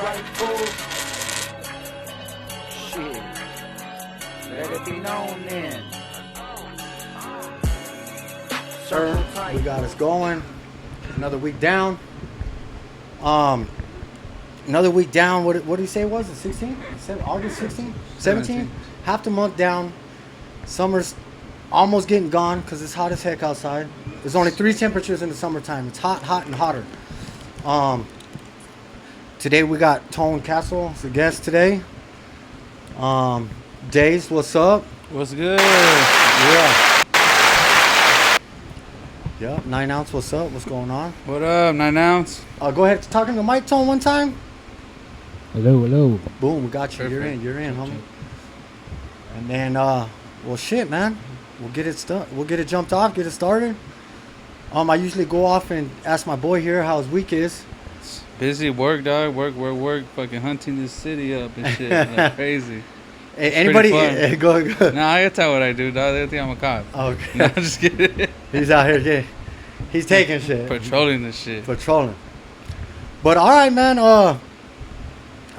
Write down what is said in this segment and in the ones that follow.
right, fool. Shit. Let it be known then. Sir, we got us going. Another week down. Another week down. What did he say it was? The 16th? August 16th? 17th? Half the month down. Summer's almost getting gone because it's hot as heck outside. There's only 3 temperatures in the summertime. It's hot, hot, and hotter. Today we got Tone Castle as a guest today. Dazed, what's up? What's good? Yeah. Yep, 9 ounce, what's up? What's going on? What up, 9 ounce? Go ahead, talking to Mike Tone one time. Hello, hello. Boom, we got you. Perfect. You're in, homie. And then, well, shit, man. We'll get it jumped off, get it started. I usually go off and ask my boy here how his week is. Busy work, dog. Work. Fucking hunting this city up and shit. Like crazy. Hey, anybody? Go. Nah, I can tell what I do, dog. They think I'm a cop. Okay. No, I'm just kidding. He's out here, yeah. He's taking shit. Patrolling this shit. Patrolling. But all right, man.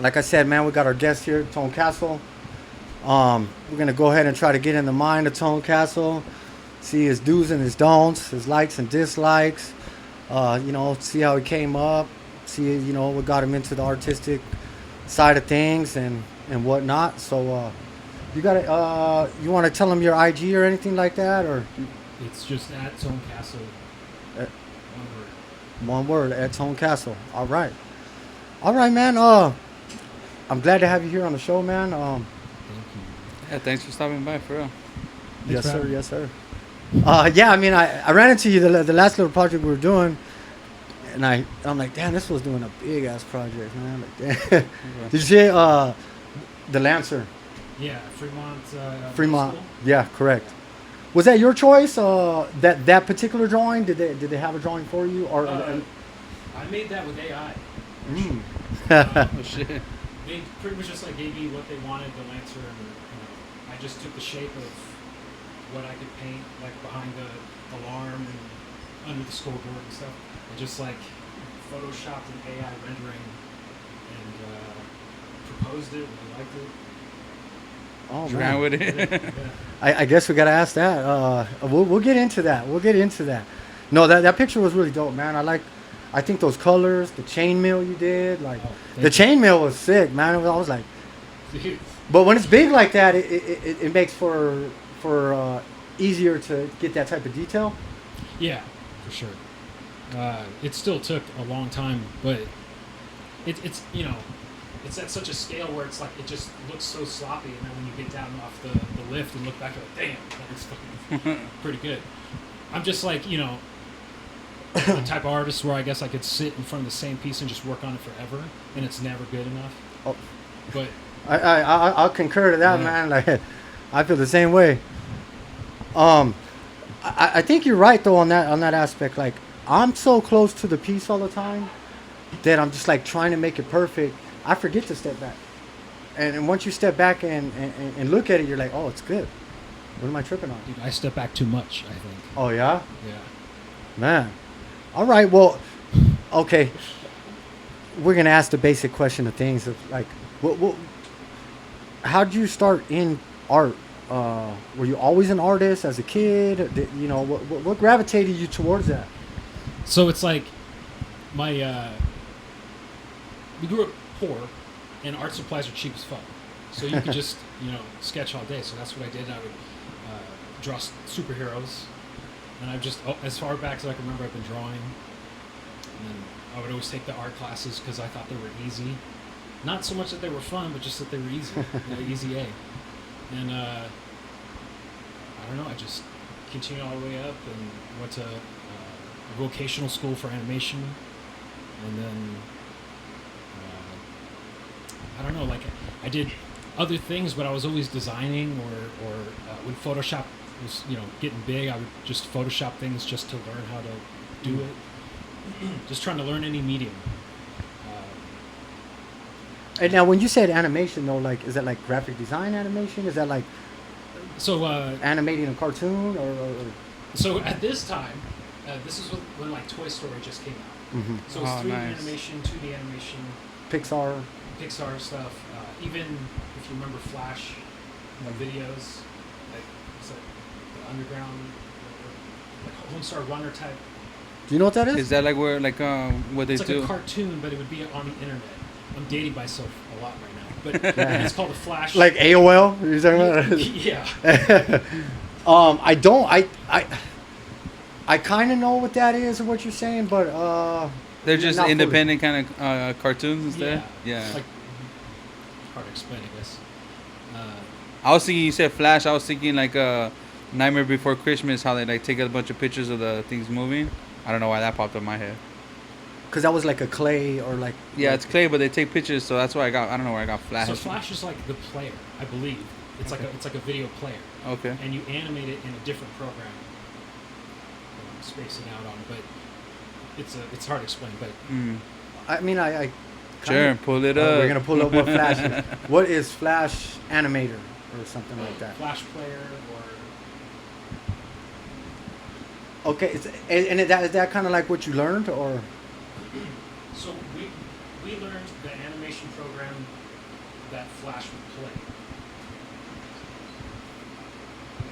Like I said, man, we got our guest here, Tone Castle. We're gonna go ahead and try to get in the mind of Tone Castle, see his do's and his don'ts, his likes and dislikes. See how he came up, see what got him into the artistic side of things and whatnot. So you want to tell him your IG or anything like that, or It's just at Tone Castle. one word at Tone Castle. All right, man. I'm glad to have you here on the show, man. Thank you. Yeah, thanks for stopping by, for real. Yes, for sir. having me. Yes, sir. Yeah, I mean, I ran into you the last little project we were doing, and I'm like, damn, this was doing a big ass project, man. Like, damn. Did you see the Lancer? Yeah, Fremont. Fremont. School. Yeah, correct. Was that your choice? That particular drawing? Did they have a drawing for you, or? I made that with AI. Mm. Oh, shit. They pretty much just like gave me what they wanted, the Lancer, and I just took the shape of what I could paint, like behind the alarm and under the scoreboard and stuff, and just like photoshopped an AI rendering and proposed it, and they liked it. Oh Just man. ran with it. Yeah. I guess we gotta ask that. We'll get into that. No, that picture was really dope, man. I think those colors, the chainmail you did, like the chainmail was sick, man. I was like, Dude. but when it's big like that, it makes for easier to get that type of detail. Yeah, for sure. It still took a long time, but it's it's at such a scale where it's like it just looks so sloppy, and then when you get down off the lift and look back, you're like, damn, that looks fucking pretty good. I'm just like, the type of artist where I guess I could sit in front of the same piece and just work on it forever, and it's never good enough. Oh. But I'll concur to that, Yeah. man. Like, I feel the same way. I think you're right though on that aspect. Like, I'm so close to the piece all the time that I'm just like trying to make it perfect. I forget to step back, and once you step back and look at it, you're like, oh, it's good. What am I tripping on? dude, I step back too much, I think. Oh yeah, Yeah. man. All right, well, okay. We're gonna ask the basic question of things of like, how did you start in art? Were you always an artist as a kid? What gravitated you towards that? So it's like my we grew up poor, and art supplies are cheap as fuck. So you could just sketch all day. So that's what I did. I would draw superheroes, and I've just as far back as I can remember, I've been drawing. And then I would always take the art classes because I thought they were easy. Not so much that they were fun, but just that they were easy. Easy A. And I don't know. I just continued all the way up and went to a vocational school for animation, and then I don't know. Like I did other things, but I was always designing or when Photoshop was getting big, I would just Photoshop things just to learn how to do it. Just trying to learn any medium. And now, when you said animation, though, like, is that like graphic design animation? Is that like So animating a cartoon, or? So at this time, this is when like Toy Story just came out. Mm-hmm. So it's Oh, 3D nice. animation, 2D animation, Pixar. Pixar stuff. Even if you remember Flash videos, like it's like the underground, like Homestar Runner type. Do you know what that is? Is that like where like what they It's like do? a cartoon, but it would be on the internet. I'm dating myself a lot right now, but it's called the Flash. Like AOL? You're talking about? Yeah. I don't. I kind of know what that is or what you're saying, but They're just not fully. independent kind of cartoons instead. Yeah. Like, hard to explain, I guess. I was thinking you said Flash. I was thinking like Nightmare Before Christmas, how they like take a bunch of pictures of the things moving. I don't know why that popped up in my head. because that was like a clay or like. Yeah, it's clay, but they take pictures, so that's why I don't know where I got Flash. So Flash is like the player, I believe. It's Okay. like a video player, Okay. and you animate it in a different program. I'm spacing out on, but it's hard to explain. But I mean, I Sure, pull it up. we're gonna pull up what Flash is. What is Flash Animator or something like that? Flash player or Okay, and is that kind of like what you learned or? so we learned the animation program that Flash would play.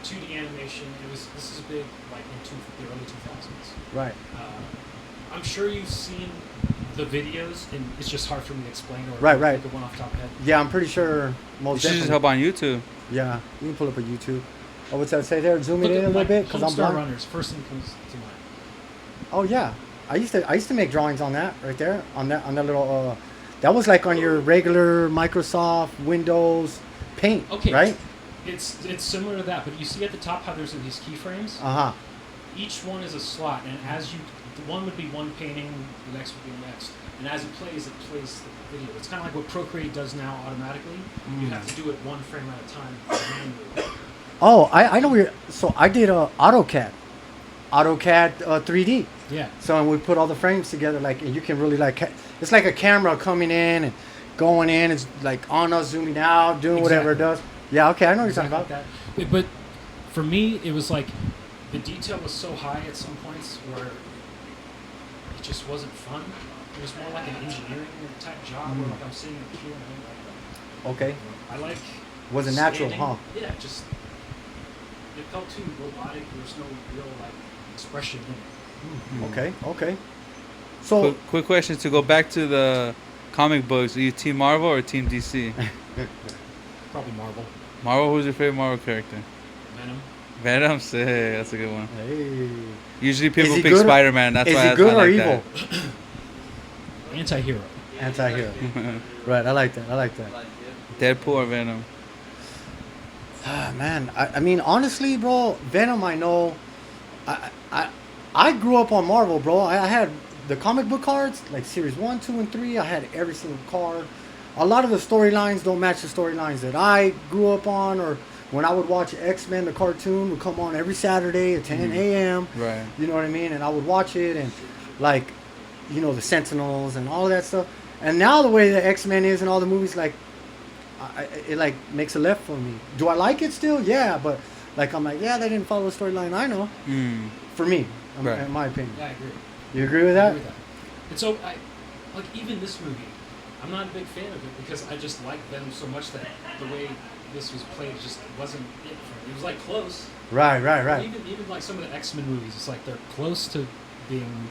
2D animation. This is big like in the early 2000s. Right. I'm sure you've seen the videos, and it's just hard for me to explain. Or Right. Like the one off the top of my head. Yeah, I'm pretty sure You most should just definitely. help on YouTube. Yeah, you can pull up a YouTube. Oh, what's that say there? Zoom it in a little bit because I'm Homestar blind. Runners. First thing comes to mind. Oh yeah, I used to make drawings on that right there on that little. That was like on your regular Microsoft Windows Paint, Okay. right? It's similar to that, but you see at the top how there's these keyframes. Uh huh. Each one is a slot, and as you, the one would be one painting, the next would be the next, and as it plays the video. It's kind of like what Procreate does now automatically. You have to do it one frame at a time manually. Oh, I know. So I did AutoCAD 3D. Yeah. So we put all the frames together, like, and you can really like, it's like a camera coming in and going in. It's like on us, zooming out, doing whatever it does. Yeah. Okay, I know what you're talking about. That. But for me, it was like the detail was so high at some points where it just wasn't fun. It was more like an engineering type job where like I'm sitting in a queue and I'm like, Okay. I like. Wasn't natural, standing. huh? Yeah, just it felt too robotic. There was no real like expression in it. Okay. Okay. So Quick question to go back to the comic books. Are you Team Marvel or Team DC? Probably Marvel, Marvel, who's your favorite Marvel character? Venom. Venom, sick. That's a good one. hey, Usually people he pick good or- Spider-Man. That's is why he I good or like evil? Anti-hero. Anti-hero. Right. I like that. I like that. Deadpool or Venom? Ah, man, I mean, honestly, bro, Venom, I know. I grew up on Marvel, bro. I had the comic book cards, like Series 1, 2, and 3. I had every single card. A lot of the storylines don't match the storylines that I grew up on, or when I would watch X-Men, the cartoon would come on every Saturday at 10 a.m. Right. You know what I mean? And I would watch it, and like, you know, the Sentinels and all that stuff. And now the way the X-Men is and all the movies, like, it like makes a left for me. Do I like it still? Yeah, but like I'm like, yeah, they didn't follow the storyline. I know. For me, Right. in my opinion. Yeah, I agree. You agree with I that? agree with that. And so, like even this movie, I'm not a big fan of it because I just like Venom so much that the way this was played just wasn't it for me. It was like close. Right, right, right. Even like some of the X-Men movies, it's like they're close to being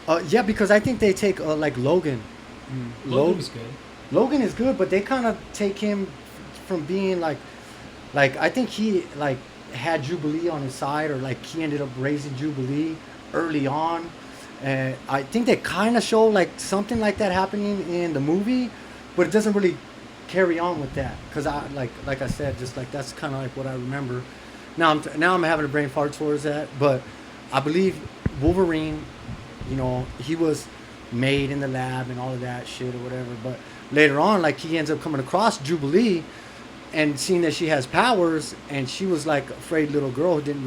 good. Yeah, because I think they take like Logan. Logan was good. Logan is good, but they kind of take him from being like I think he like had Jubilee on his side, or like he ended up raising Jubilee early on. And I think they kind of show like something like that happening in the movie, but it doesn't really carry on with that because I like I said, just like that's kind of like what I remember. Now I'm having a brain fart towards that, but I believe Wolverine, you know, he was made in the lab and all of that shit or whatever, but later on, like, he ends up coming across Jubilee and seeing that she has powers, and she was like a afraid little girl who didn't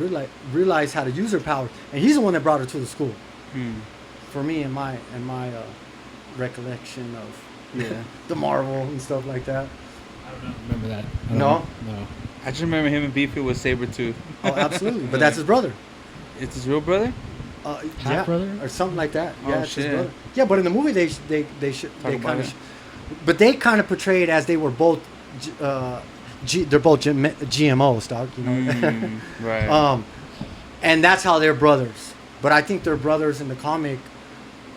realize how to use her powers, and he's the one that brought her to the school. For me, in my recollection of the Marvel and stuff like that. I don't know. Remember that? No? No. I just remember him and beefing with Sabretooth. Oh, absolutely. But that's his brother. It's his real brother? Yeah, brother? or something like that. Oh, Yeah, it's his shit. brother. Yeah, but in the movie they Talk about kind it. of, but they kind of portrayed as they were both, they're both GMOs, dog. You know, Right. and that's how they're brothers. But I think they're brothers in the comic,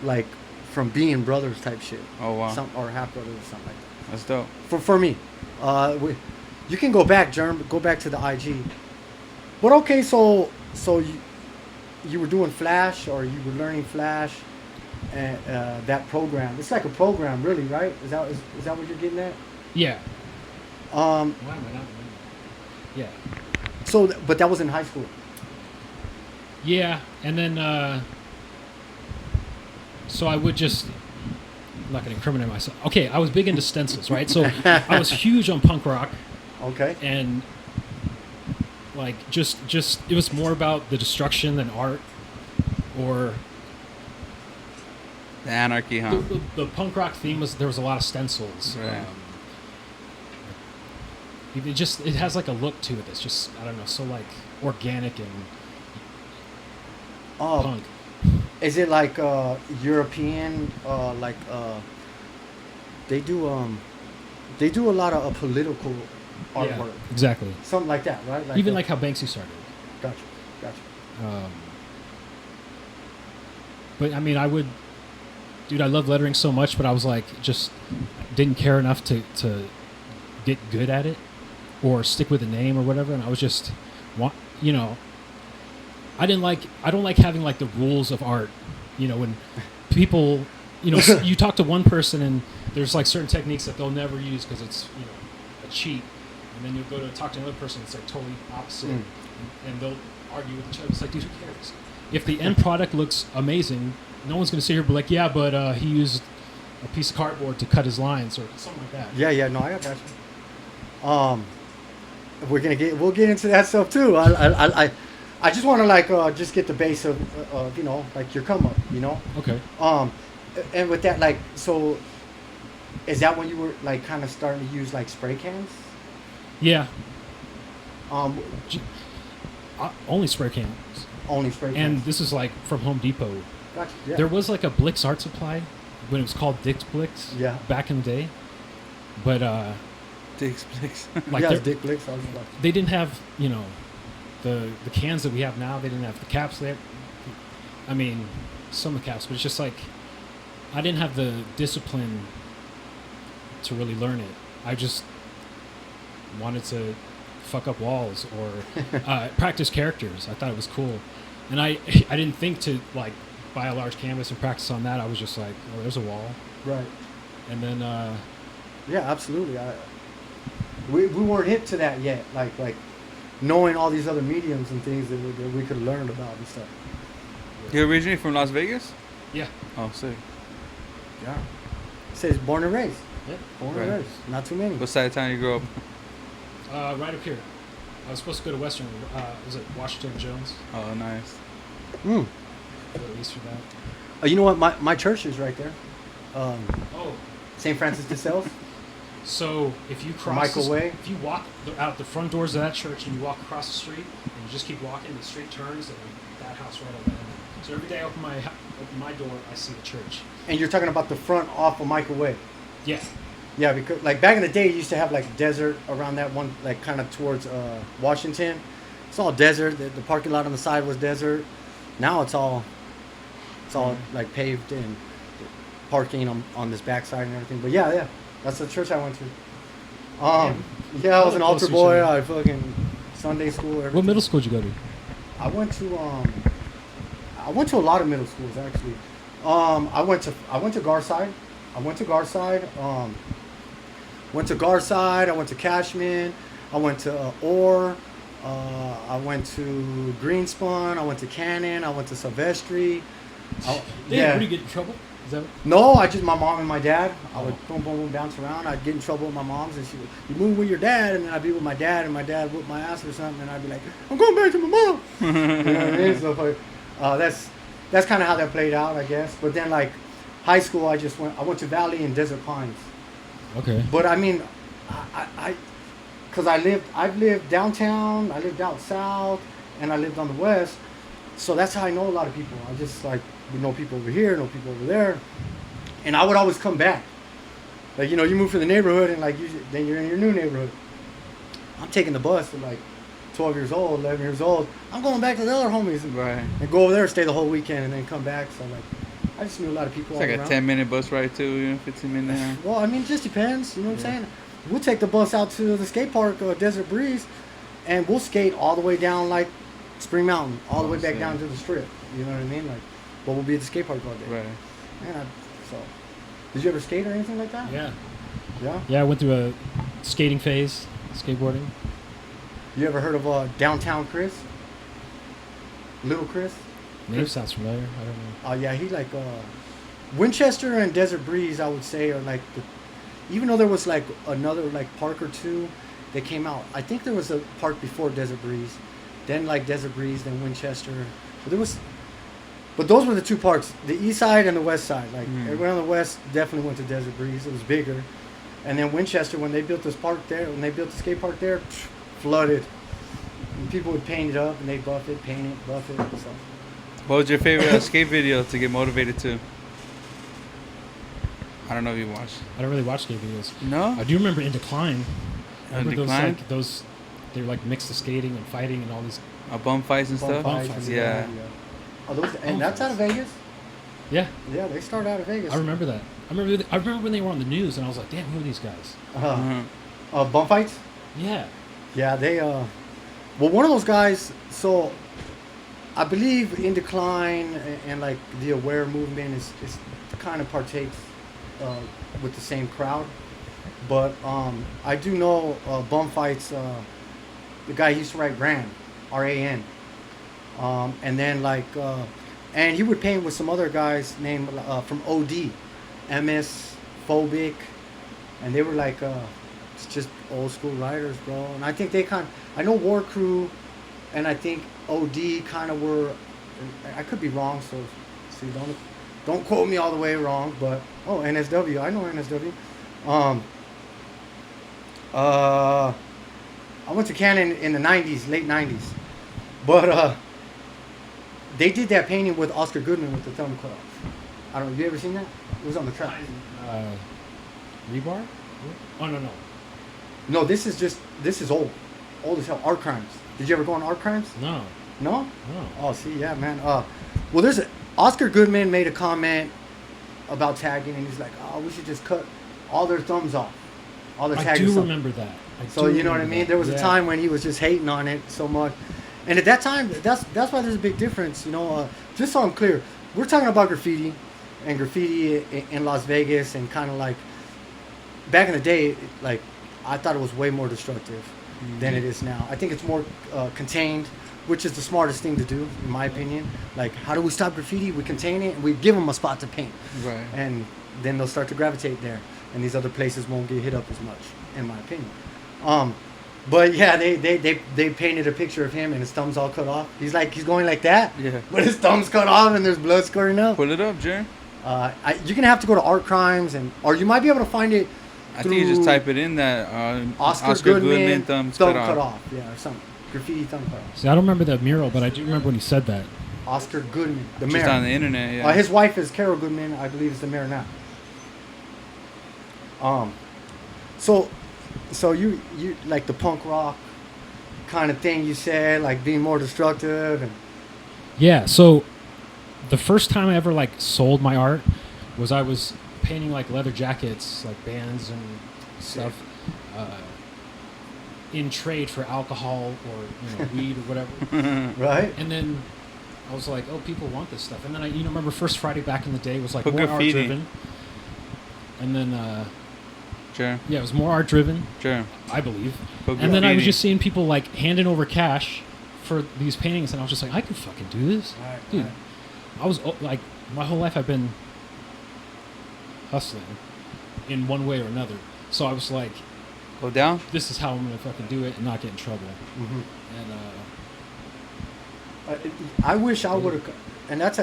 like from being brothers type shit. Oh, wow. Or half brothers or something like that. That's dope. For me, you can go back, Germ. Go back to the IG. But okay, so you were doing Flash, or you were learning Flash, and that program. It's like a program, really, right? Is that what you're getting at? Yeah. Why am I not remembering? Yeah. So, but that was in high school. Yeah, and then so I would just, I'm not going to incriminate myself. Okay, I was big into stencils, right? So I was huge on punk rock, Okay. and like just it was more about the destruction than art, or The anarchy, huh? the punk rock theme was there was a lot of stencils. Right. It has like a look to it that's just, I don't know, so like organic and Oh, punk. is it like European? They do a lot of political artwork, Yeah, exactly. something like that, right? Even like how Banksy started. Gotcha. But I mean, dude, I love lettering so much, but I was like, just didn't care enough to get good at it or stick with the name or whatever. And I was just, you know, I don't like having like the rules of art, you know, when people, you know, you talk to one person and there's like certain techniques that they'll never use because it's, you know, a cheat. And then you go to talk to another person, it's like totally opposite. And they'll argue with each other. It's like, dude, who cares? If the end product looks amazing, no one's going to sit here and be like, yeah, but he used a piece of cardboard to cut his lines or something like that. Yeah. No, I got you. We'll get into that stuff too. I just want to like just get the base of you know, like your come up, you know. Okay. And with that, like, so is that when you were like kind of starting to use like spray cans? Yeah. Um, Only spray cans. only spray cans. And this is like from Home Depot. Gotcha. Yeah. There was like a Blix art supply when it was called Dick's Blix. Yeah. Back in the day. But Dicks, Blix. like yeah, they're- Dick Blix. I was like, they didn't have, you know, the cans that we have now. They didn't have the caps there. I mean, some of the caps, but it's just like I didn't have the discipline to really learn it. I just wanted to fuck up walls or practice characters. I thought it was cool, and I didn't think to like buy a large canvas and practice on that. I was just like, oh, there's a wall, right. and then Yeah, absolutely. We weren't hip to that yet. Like knowing all these other mediums and things that we could learn about and stuff. You're originally from Las Vegas? yeah, Oh, sick. Yeah. It says born and raised. yeah. Born Right. and raised. Not too many. What side of town you grew up? Right up here. I was supposed to go to Western. Was it Washington Jones? Oh, nice. Mm. Go east for that. You know what? My church is right there. Oh, St. Francis de Sales. so if you cross, Michael Way? if you walk out the front doors of that church and you walk across the street and you just keep walking, the street turns and that house right over there. So every day I open my door, I see the church. And you're talking about the front off of Michael Way. Yeah, Yeah, because like back in the day, you used to have like desert around that one, like kind of towards Washington. It's all desert. The parking lot on the side was desert. Now it's all like paved and parking on this backside and everything. But yeah, that's the church I went to. Yeah, I was an Close altar to each boy. other. I fucking Sunday school. Everything. what middle school did you go to? I went to a lot of middle schools actually. I went to Garside. Went to Garside. I went to Cashman. I went to Orr. I went to Greenspun. I went to Cannon. I went to Silvestri. They didn't really get in trouble. Is that? No, my mom and my dad. I would boom, boom, boom, bounce around. I'd get in trouble with my mom's, and she would, you move with your dad, and then I'd be with my dad, and my dad whooped my ass or something, and I'd be like, I'm going back to my mom. You know what I mean? So that's kind of how that played out, I guess. But then like high school, I went to Valley and Desert Pines. Okay. But I mean, because I've lived downtown, I lived out south, and I lived on the west. so that's how I know a lot of people. I just like we know people over here, know people over there, and I would always come back. Like, you know, you move from the neighborhood and like then you're in your new neighborhood. I'm taking the bus at like 12 years old, 11 years old. I'm going back to the other homies and go over there, stay the whole weekend, and then come back. So like, I just knew a lot of people. It's like all a around. 10-minute bus ride too, you know, 15 minutes. Well, I mean, it just depends. You know what I'm saying? We'll take the bus out to the skate park, Desert Breeze, and we'll skate all the way down like Spring Mountain, all the way back down to the strip. You know what I mean? Like, but we'll be at the skate park all day. Right. Yeah. So, did you ever skate or anything like that? Yeah. Yeah. Yeah, I went through a skating phase, skateboarding. You ever heard of Downtown Chris? Little Chris? Name sounds familiar. I don't know. Oh yeah, he like Winchester and Desert Breeze, I would say, are like even though there was like another like park or two that came out. I think there was a park before Desert Breeze, then like Desert Breeze, then Winchester. But those were the two parks, the east side and the west side. Like everyone on the west definitely went to Desert Breeze. It was bigger. And then Winchester, when they built this park there, when they built the skate park there, flooded. And people would paint it up and they buff it, paint it, buff it. So. What was your favorite skate video to get motivated to? I don't know if you watched. I don't really watch skate videos. No? I do remember In Decline. Remember Decline? they were like mixed the skating and fighting and all these. Bum fights and stuff? Bum fights, Yeah. Oh, and that's out of Vegas? Yeah. Yeah, they started out of Vegas. I remember that. I remember when they were on the news and I was like, damn, who are these guys? Bum fights? Yeah. Yeah, they well, one of those guys, so I believe In Decline and like the Aware movement is kind of partakes with the same crowd. But I do know Bum Fights, the guy used to write Ran, R-A-N. And then like, and he would paint with some other guys named from OD, MS, Phobic, and they were like, it's just old school writers, bro. And I think I know War Crew, and I think OD kind of were. I could be wrong, so see, don't quote me all the way wrong. But NSW, I know NSW. I went to Cannon in the '90s, late '90s, but they did that painting with Oscar Goodman with the thumb cut off. I don't know. You ever seen that? It was on the track. Rebar? Oh no. No, this is old as hell. Art Crimes. Did you ever go on Art Crimes? No. No? No. Oh, see, yeah, man. Well, Oscar Goodman made a comment about tagging, and he's like, oh, we should just cut all their thumbs off. All their tagging. I do remember that. So you know what I mean? There was a time when he was just hating on it so much. And at that time, that's why there's a big difference, you know. Just so I'm clear, we're talking about graffiti in Las Vegas, and kind of like back in the day, like I thought it was way more destructive than it is now. I think it's more contained, which is the smartest thing to do, in my opinion. Like, how do we stop graffiti? We contain it, and we give them a spot to paint. Right. And then they'll start to gravitate there, and these other places won't get hit up as much, in my opinion. But yeah, they painted a picture of him and his thumb's all cut off. He's going like that. Yeah. But his thumb's cut off and there's blood squirting out. Pull it up, Jer. You're gonna have to go to Art Crimes or you might be able to find it. I think you just type it in that Oscar Goodman thumb cut off. Yeah, or something. Graffiti thumb cut off. See, I don't remember that mural, but I do remember when he said that. Oscar Goodman, the Just mayor. on the internet, yeah. His wife is Carol Goodman, I believe, is the mayor now. So you like the punk rock kind of thing you said, like being more destructive and. Yeah, so the first time I ever like sold my art was I was painting like leather jackets, like bands and stuff, in trade for alcohol or weed or whatever. Right. And then I was like, oh, people want this stuff. And then I remember First Friday back in the day was like Put more graffiti. art driven. And then Sure. yeah, it was more art driven. Sure. I believe. Put And then I was graffiti. just seeing people like handing over cash for these paintings, and I was just like, I can fucking do this, Right, dude. right. I was like, my whole life I've been hustling in one way or another. So I was like, Go down? this is how I'm gonna fucking do it and not get in trouble. Mm-hmm. And I wish I would have, and that's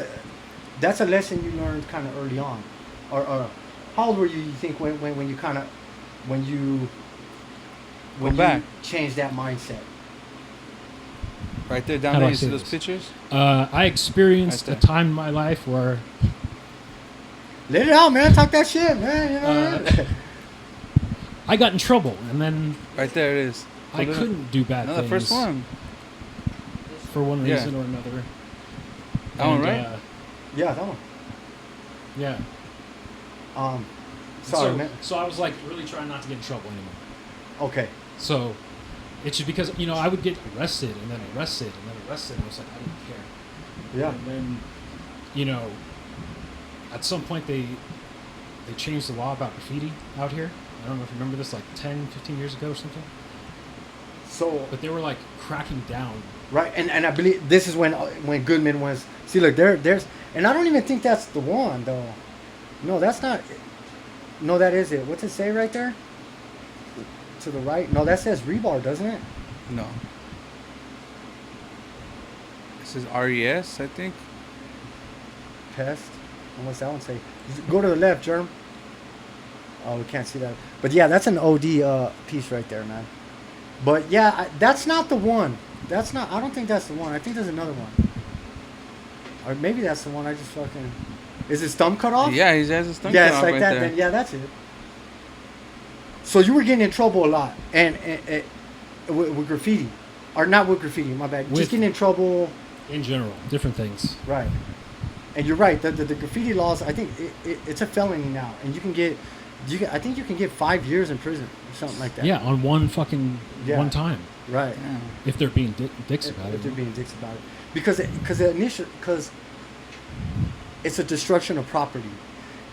a lesson you learned kind of early on, or how old were you think when you kind of when you back. changed that mindset? Right there, down How do there, I you see say those this? pictures? I experienced Right a there. time in my life where Let it out, man. Talk that shit, man. You know what I mean? I got in trouble, and then Right there it is. I Pull it up. couldn't do bad No, things the first one. for one Yeah. reason or another. That one, And, right? Yeah, that one. Yeah. Sorry, so, man. So I was like really trying not to get in trouble anymore. Okay. So it's just because I would get arrested and then arrested and then arrested. And I was like, I didn't care. Yeah. And then at some point they changed the law about graffiti out here. I don't know if you remember this, like 10, 15 years ago or something. So But they were like cracking down. right, and I believe this is when Goodman was. See, look, there's, and I don't even think that's the one though. No, that's not. No, that is it. What's it say right there? To the right? No, that says rebar, doesn't it? No. It says RES, I think. Pest. And what's that one say? Go to the left, Germ. Oh, we can't see that. But yeah, that's an OD piece right there, man. But yeah, that's not the one. That's not. I don't think that's the one. I think there's another one. Or maybe that's the one. I just fucking. Is his thumb cut off? Yeah, he has his thumb Yeah, cut it's off like right that. there. Then yeah, that's it. So you were getting in trouble a lot, and with graffiti, or not with graffiti. My bad. With- Just getting in trouble. In general, different things. Right. And you're right. The graffiti laws. I think it's a felony now, and you can get. I think you can get 5 years in prison or something like that. Yeah, on one fucking Yeah. one time. Right. Yeah. If they're being dicks about If it. they're being dicks about it, because it's a destruction of property.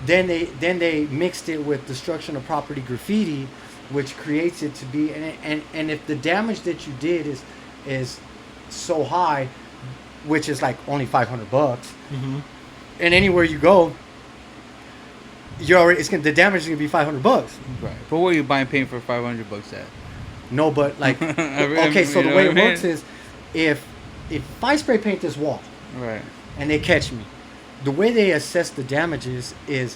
Then they mixed it with destruction of property graffiti, which creates it to be and if the damage that you did is so high, which is like only $500, Mm-hmm. and anywhere you go, the damage is gonna be $500. Right. But what are you buying paint for $500 at? No, but like okay, so You the know way what it I mean? works is if I spray paint this wall Right. and they catch me, the way they assess the damages is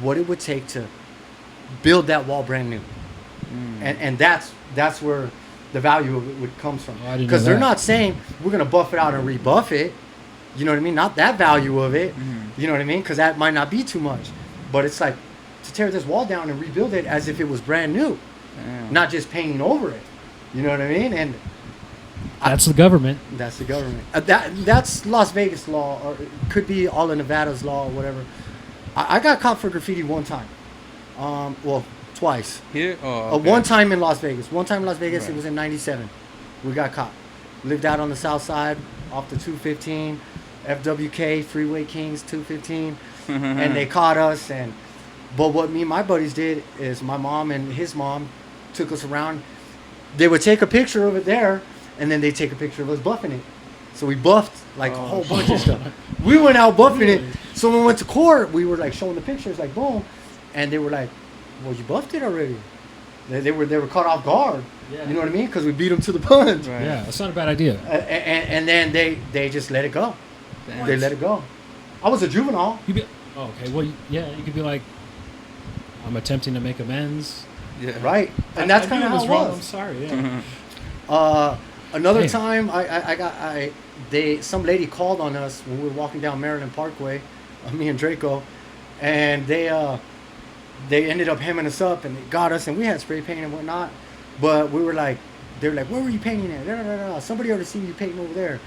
what it would take to build that wall brand new, and that's where the value of it comes from. Oh, I didn't know Because they're that. not saying we're gonna buff it out and rebuff it. You know what I mean? Not that value of it. You know what I mean? Because that might not be too much, but it's like to tear this wall down and rebuild it as if it was brand new, Damn. not just painting over it. You know what I mean? And That's the government. that's the government. That's Las Vegas law, or it could be all of Nevada's law or whatever. I got caught for graffiti one time. Well, twice. Here? Oh, okay. One time in Las Vegas. One time in Las Vegas, Right. it was in '97. We got caught. Lived out on the south side, off the 215, FWK, Freeway Kings 215, and they caught us. But what me and my buddies did is my mom and his mom took us around. They would take a picture of it there, and then they take a picture of us buffing it. So we buffed like a whole bunch of stuff. We went out buffing it. So when we went to court, we were like showing the pictures, like boom, and they were like, "Well, you buffed it already." They were caught off guard. Yeah. You know what I mean? Because we beat them to the punch. Right. Yeah, that's not a bad idea. And then they just let it go. Damn. They let it go. I was a juvenile. You okay? Well, yeah, you could be like, I'm attempting to make amends. Yeah. Right, and that's I kind knew of it how was it wrong. I'm was. sorry. Yeah. Another Hey. time, some lady called on us when we were walking down Maryland Parkway, me and Draco, and they ended up hemming us up and they got us, and we had spray paint and whatnot, but we were like, they were like, "Where were you painting at?" No. Somebody already seen you painting over there.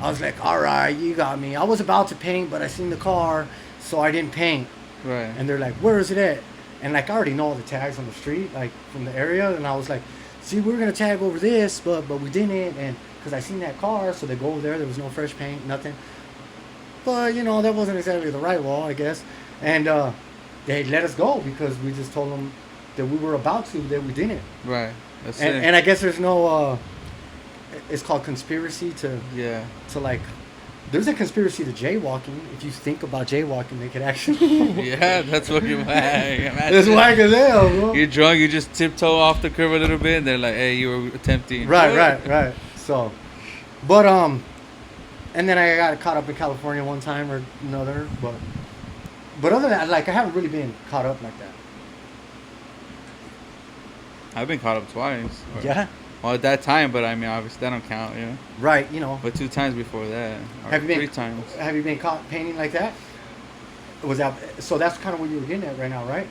I was like, "All right, you got me." I was about to paint, but I seen the car, so I didn't paint. Right. And they're like, "Where is it at?" And like I already know all the tags on the street, like from the area, and I was like, "See, we were gonna tag over this, but we didn't," and because I seen that car, so they go over there. There was no fresh paint, nothing. But that wasn't exactly the right wall, I guess. And they let us go because we just told them that we were about to, that we didn't. Right. That's And, it. and I guess there's no. It's called conspiracy to Yeah. like. There's a conspiracy to jaywalking. If you think about jaywalking, they could actually. Yeah, that's fucking whack. It's whack as hell, bro. You're drunk, you just tiptoe off the curb a little bit, and they're like, "Hey, you were attempting." Right. So, but and then I got caught up in California one time or another, but other than that, like I haven't really been caught up like that. I've been caught up twice. Or Yeah. Well, at that time, but I mean, obviously that don't count, you know. Right, you know. But 2 times before that, or Have you been 3 times. Have you been caught painting like that? Was that so? That's kind of what you were getting at right now, right?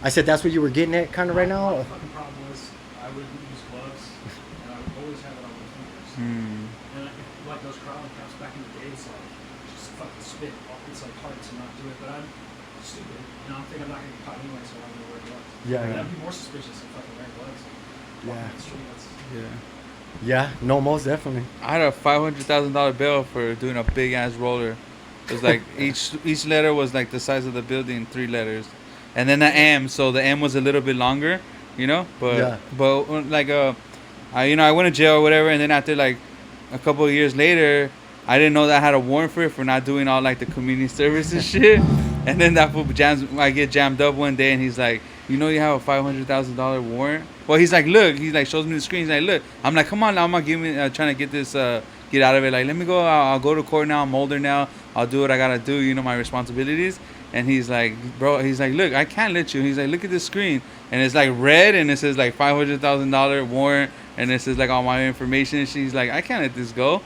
I said that's what you were getting at, kind of right now. The fucking problem was I would use gloves, and I would always have it on my fingers. And like those crawling caps back in the day, it's like just fucking spit. It's like hard to not do it, but I'm stupid. And I'm thinking I'm not gonna get caught anyway, so I'm gonna wear gloves. Yeah, But yeah. I'd be more suspicious if fucking wearing gloves. Yeah. Walking the street, that's- Yeah. Yeah, no, most definitely. I had a $500,000 bill for doing a big ass roller. It was like each letter was like the size of the building, 3 letters, and then the M. So the M was a little bit longer, you know. But Yeah. like I went to jail or whatever, and then after like a couple of years later, I didn't know that I had a warrant for not doing all like the community service and shit. And then that fool I get jammed up one day, and he's like, you know, you have a $500,000 warrant. Well, he's like, look, he like shows me the screen. He's like, look. I'm like, come on, now I'm not trying to get this get out of it. Like, let me go. I'll go to court now. I'm older now. I'll do what I gotta do. You know, my responsibilities. And he's like, bro. He's like, look, I can't let you. He's like, look at this screen, and it's like red, and it says like $500,000 warrant, and it says like all my information. And she's like, I can't let this go.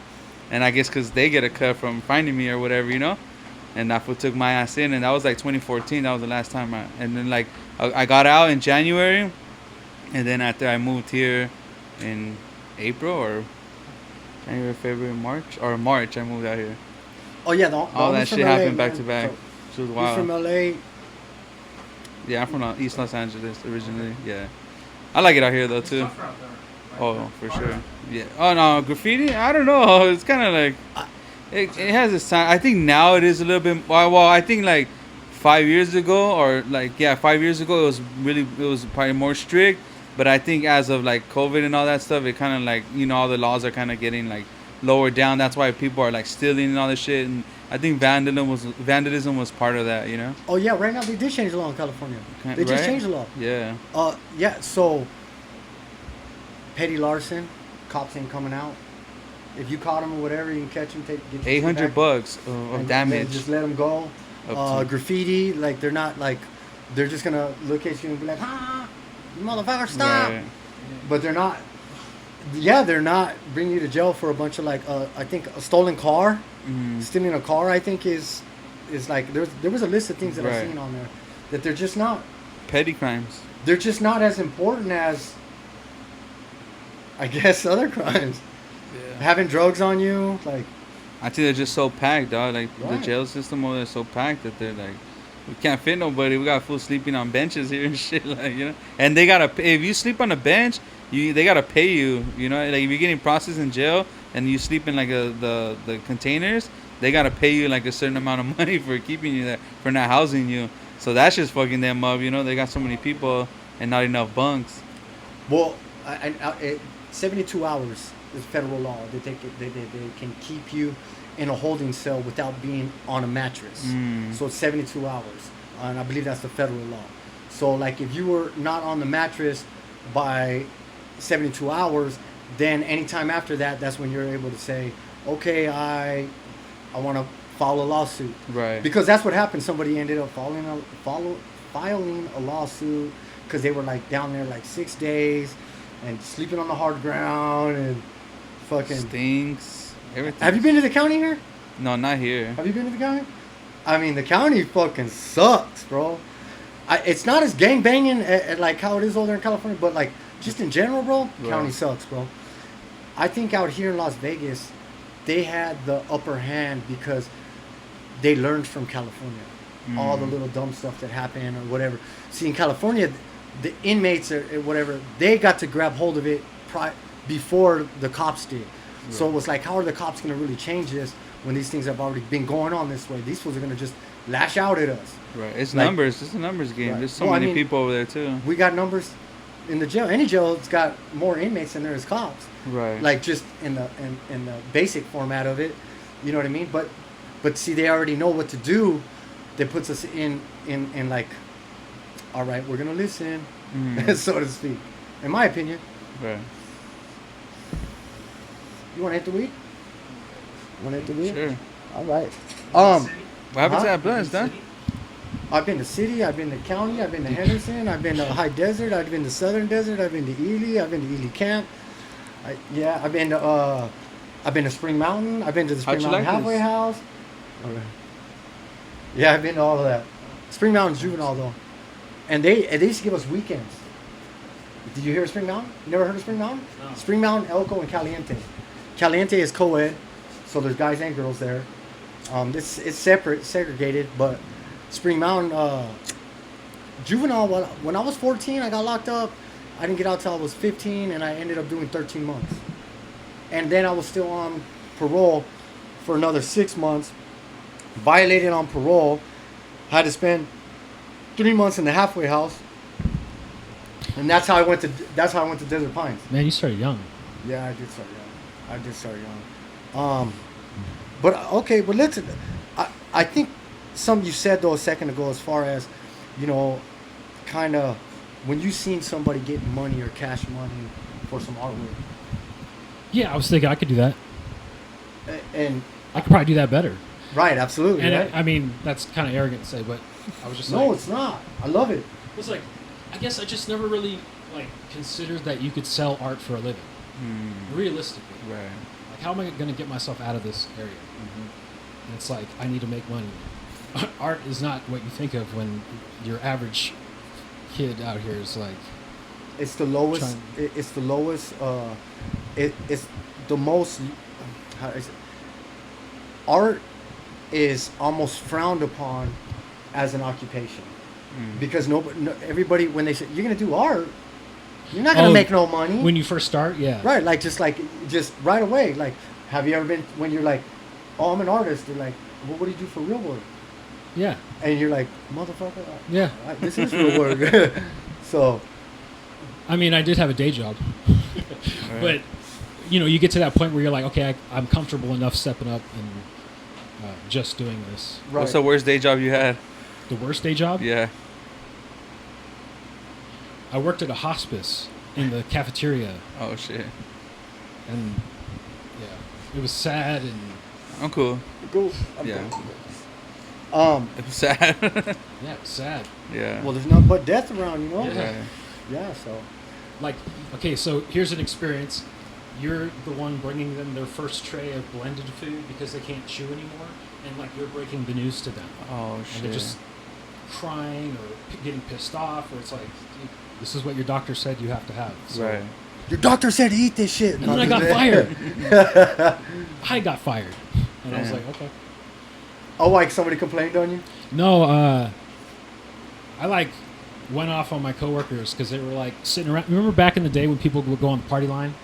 And I guess because they get a cut from finding me or whatever, you know. And that fool took my ass in, and that was like 2014. That was the last time. And then like I got out in January, and then after I moved here in April or January, February, March I moved out here. Oh yeah, the All that shit happened back to back. It was You're wild. from LA. Yeah, I'm from East Los Angeles originally. Yeah, I like it out here though It's too. tougher out there. Right? Oh, for sure. Yeah. Oh no, graffiti. I don't know. It's kind of like it has its time. I think now it is a little bit. Well, I think like 5 years ago, or like 5 years ago, it was probably more strict. But I think as of like COVID and all that stuff, it kind of like, you know, all the laws are kind of getting like lowered down. That's why people are like stealing and all this shit. And I think vandalism was part of that, you know. Oh yeah, right now they did change the law in California. They just Right? changed the law. Yeah. Yeah. So petty larcen, cops ain't coming out. If you caught them or whatever, you can catch them. Get your shit back, $800 of and damage. Just let them go. Up to- Graffiti, like they're not like, they're just gonna look at you and be like, ah, you motherfucker, stop. Right. But they're not. Yeah, they're not bringing you to jail for a bunch of like, I think a stolen car. Mhm. Stealing a car, I think is like there was a list of things that I've Right. seen on there that they're just not. Petty crimes. They're just not as important as, I guess, other crimes. Yeah. Having drugs on you, like, I think they're just so packed, dog. Like Right. the jail system over there is so packed that they're like, we can't fit nobody. We got fools sleeping on benches here and shit, like, you know. And they gotta pay. If you sleep on a bench, they gotta pay you. You know, like if you're getting processed in jail and you sleep in like the containers, they gotta pay you like a certain amount of money for keeping you there, for not housing you. So that's just fucking them up. You know, they got so many people and not enough bunks. well, 72 hours is federal law that they can keep you in a holding cell without being on a mattress. So it's 72 hours, and I believe that's the federal law. So like if you were not on the mattress by 72 hours, then anytime after that, that's when you're able to say, okay, I want to file a lawsuit. Right. Because that's what happened. Somebody ended up filing a lawsuit because they were like down there like 6 days and sleeping on the hard ground and fucking. Stinks. Everything. Have you been to the county here? No, not here. Have you been to the county? I mean, the county fucking sucks, bro. It's not as gang banging at like how it is over there in California, but like just in general, bro, county Right. sucks, bro. I think out here in Las Vegas, they had the upper hand because they learned from California. All the little dumb stuff that happened or whatever. See, in California, the inmates or whatever, they got to grab hold of it before the cops did. So it was like, how are the cops going to really change this when these things have already been going on this way? These fools are going to just lash out at us. Right. It's Like- numbers. It's a numbers game. Right. There's so Well, I many mean- people over there too. We got numbers in the jail. Any jail's got more inmates than there is cops. Right. Like just in the basic format of it, you know what I mean? But see, they already know what to do. That puts us in like, all right, we're gonna listen, so to speak. In my opinion. Right. You want to hit the weed? Want to hit the weed? Sure. All right. What happened Huh? to that blunts, done? I've been to city. I've been to county. I've been to Henderson. I've been to High Desert. I've been to Southern Desert. I've been to Ely. I've been to Ely Camp. I've been to Spring Mountain. I've been to the How'd Spring you Mountain like Halfway this? House. Okay. Yeah, I've been to all of that. Spring Mountain's juvenile though, and they used to give us weekends. Did you hear of Spring Mountain? You never heard of Spring Mountain? No. Spring Mountain, Elko, and Caliente. Caliente is co-ed, so there's guys and girls there. It's separate, segregated, but Spring Mountain juvenile. When I was 14, I got locked up. I didn't get out till I was 15, and I ended up doing 13 months. And then I was still on parole for another 6 months. Violated on parole. Had to spend 3 months in the halfway house. And that's how I went to Desert Pines. Man, you started young. Yeah, I did start young. But okay, but listen, I think something you said though a second ago, as far as, you know, kind of when you seen somebody get money or cash money for some artwork, Yeah, I was thinking I could do that. and I could probably do that better. right, absolutely, And right? I mean, that's kind of arrogant to say, but I was just No, like, it's not. I love it. it was like, I guess I just never really like considered that you could sell art for a living. Realistically, Right. like how am I going to get myself out of this area? And it's like I need to make money. Art is not what you think of when your average kid out here is like. It's the lowest. Trying- It's the lowest. It's the most. How is it? Art is almost frowned upon as an occupation because everybody when they say you're gonna do art, you're not gonna make no money. When you first start, yeah. Right, just right away. Like, have you ever been when you're like, oh, I'm an artist? They're like, well, what do you do for real work? Yeah. And you're like, motherfucker, Yeah. this is real work. So. I mean, I did have a day job, but you know, you get to that point where you're like, okay, I'm comfortable enough stepping up and just doing this. Right. What's the worst day job you had? The worst day job? Yeah. I worked at a hospice in the cafeteria, Oh shit. and yeah, it was sad and I'm cool. Go. Yeah. Okay. It was sad. yeah, it was sad. Yeah. Well, there's nothing but death around, you know. Yeah. Right. Yeah. So. Like, okay, so here's an experience. You're the one bringing them their first tray of blended food because they can't chew anymore, and like you're breaking the news to them, Oh and shit. they're just crying or getting pissed off, or it's like, this is what your doctor said you have to have. So, Right. Your doctor said eat this shit. And then I got fired. I got fired, and I was Yeah. like, okay. Oh, like somebody complained on you? No, I like went off on my coworkers because they were like sitting around. Remember back in the day when people would go on the party line?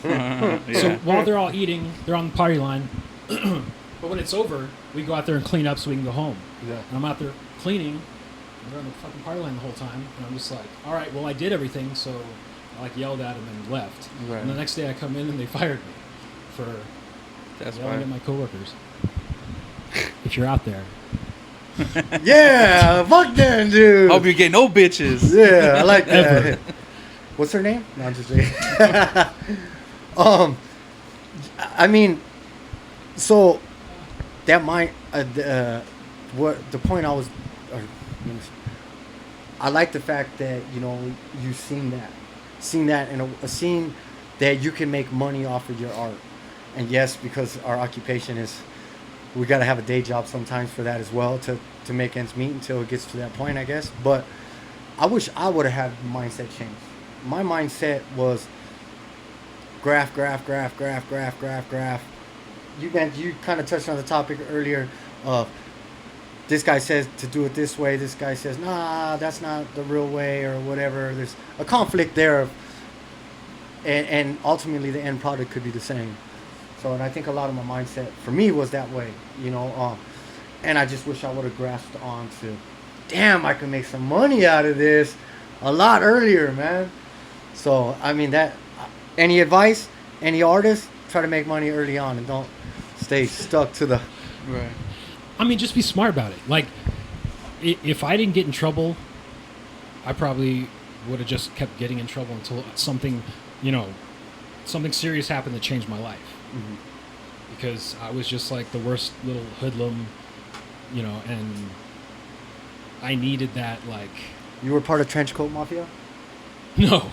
Yeah. So while they're all eating, they're on the party line. But when it's over, we go out there and clean up so we can go home. Yeah. And I'm out there cleaning. And they're on the fucking party line the whole time. And I'm just like, all right, well, I did everything. So I like yelled at them and left. Right. And the next day I come in and they fired me for That's yelling fine. at my coworkers. If you're out there. Yeah, fuck them, dude. Hope you get no bitches. Yeah, I like that. Ever. What's her name? No, I'm just kidding. I mean, so that might what the point I was. I like the fact that you've seen that in a scene that you can make money off of your art, and yes, because our occupation is, we got to have a day job sometimes for that as well to make ends meet until it gets to that point, I guess. But I wish I would have had mindset change. My mindset was graph. You kind of touched on the topic earlier of this guy says to do it this way. This guy says, nah, that's not the real way or whatever. There's a conflict there. And ultimately the end product could be the same. So, and I think a lot of my mindset for me was that way, and I just wish I would have grasped on to, damn, I can make some money out of this a lot earlier, man. So, I mean, any advice, any artist, try to make money early on and don't stay stuck to the. Right. I mean, just be smart about it. Like, if I didn't get in trouble, I probably would have just kept getting in trouble until something serious happened that changed my life. Mm-hmm. Because I was just like the worst little hoodlum, and I needed that, like... You were part of Trenchcoat Mafia? No.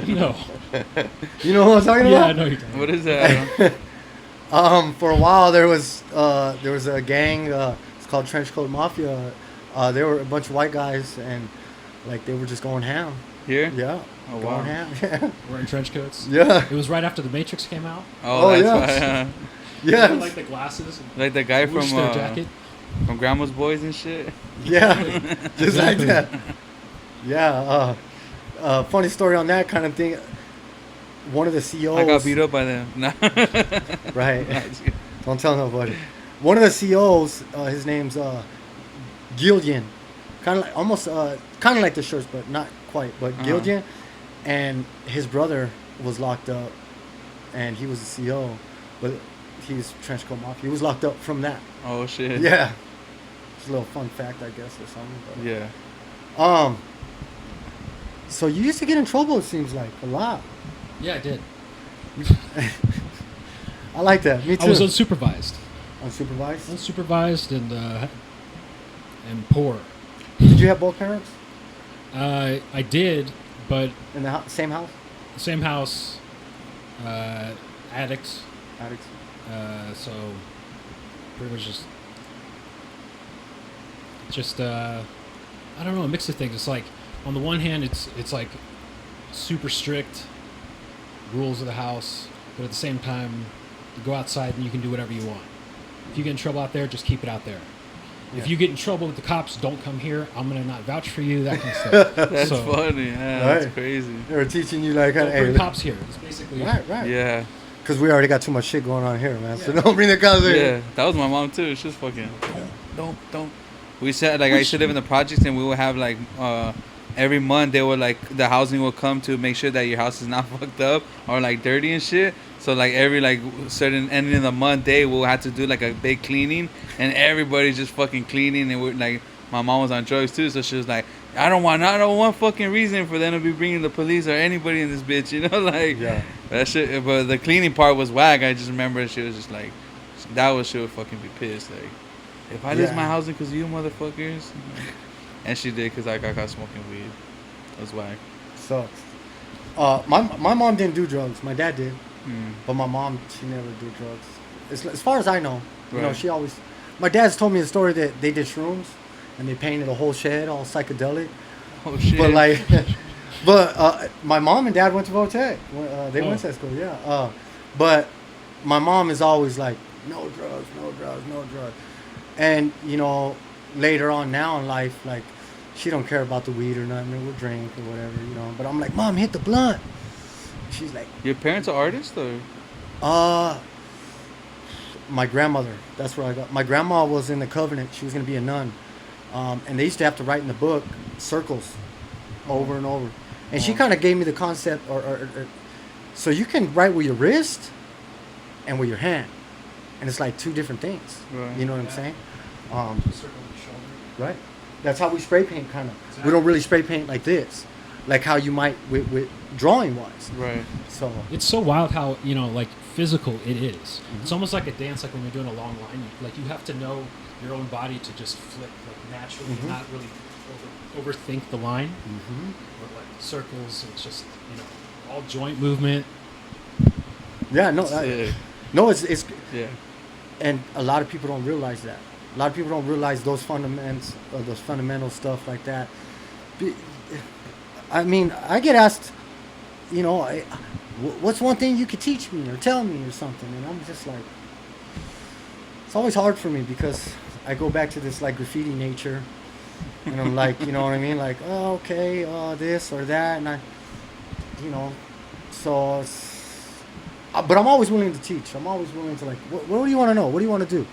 No. You know what I'm talking Yeah, I about? know you're talking What is that? For a while there was a gang. It's called Trenchcoat Mafia. They were a bunch of white guys, and like they were just going ham. Here? Yeah. Oh, Going wow. ham. Yeah. Wearing trench coats. Yeah. It was right after The Matrix came out. Oh, Oh, that's yeah. why. Yeah. Like the glasses. And Like the guy whoosh from their jacket. Grandma's Boys and shit. Yeah. Just like Exactly. that. Yeah. Funny story on that kind of thing. One of the CEOs. I got beat up by them. Nah. Right. Nah, just kidding. Don't tell nobody. One of the CEOs, his name's Gillian. Kind of like almost kind of like the shirts, but not quite. But Gillian, and his brother was locked up, and he was the CEO, but he's Trenchcoat Mafia. He was locked up from that. Oh shit. Yeah. It's a little fun fact, I guess, or something. But. Yeah. So you used to get in trouble. It seems like a lot. Yeah, I did. I like that. Me too. I was unsupervised. Unsupervised. Unsupervised and poor. Did you have both parents I did, but in the same house? same house, addicts. Addicts. So pretty much just I don't know, a mix of things. It's like on the one hand, it's like super strict rules of the house, but at the same time, you go outside and you can do whatever you want. If you get in trouble out there, just keep it out there. If Yeah. you get in trouble with the cops, don't come here. I'm gonna not vouch for you. That kind of stuff. That's So, funny. Yeah, Right. that's crazy. They were teaching you like, Don't hey, bring cops here. It's basically right. Yeah. Because we already got too much shit going on here, man. So Yeah. don't bring the cops in. Yeah. That was my mom too. She was fucking. Don't. We said like I used to live in the projects, and we would have like every month they would like the housing will come to make sure that your house is not fucked up or like dirty and shit. So like every like certain ending of the month day we'll have to do like a big cleaning, and everybody's just fucking cleaning, and we're like my mom was on drugs too, so she was like I don't want one fucking reason for them to be bringing the police or anybody in this bitch, you know, like Yeah. that shit. But the cleaning part was whack. I just remember she was just like she would fucking be pissed like if I lose Yeah. my housing because you motherfuckers. And she did because I got caught smoking weed. That's whack. Sucks. My mom didn't do drugs. My dad did. But my mom, she never did drugs. As far as I know. You know, Right. she always... My dad's told me the story that they did shrooms. And they painted a whole shed all psychedelic. Oh shit. But like... But my mom and dad went to Votech. They Oh. went to that school, yeah. But my mom is always like, no drugs, no drugs, no drugs. And, you know, later on now in life, like, she don't care about the weed or nothing, or we'll drink or whatever, you know. But I'm like, Mom, hit the blunt. She's like, Your parents are artists or? my grandmother, that's where I got. My grandma was in the Covenant. She was going to be a nun. And they used to have to write in the book circles over and over. And she kind of gave me the concept, or so you can write with your wrist and with your hand. And it's like two different things. Right. You know what I'm Yeah. saying? circle on your shoulder. Right. That's how we spray paint, kind of. Exactly. We don't really spray paint like this, like how you might with drawing wise. Right. So It's so wild how, you know, like physical it is. Mm-hmm. It's almost like a dance, like when you're doing a long line. Like you have to know your own body to just flip like naturally, Mhm. not really overthink the line mhm. or like circles. It's just, you know, all joint movement. Yeah, no, Sick. no, it's Yeah. and a lot of people don't realize that. A lot of people don't realize those fundamental stuff like that. I mean, I get asked, you know, what's one thing you could teach me or tell me or something, and I'm just like, it's always hard for me because I go back to this like graffiti nature, and I'm like, you know what I mean, like, oh, okay, this or that, and I, you know, so. But I'm always willing to teach. I'm always willing to like, what do you want to know? What do you want to do?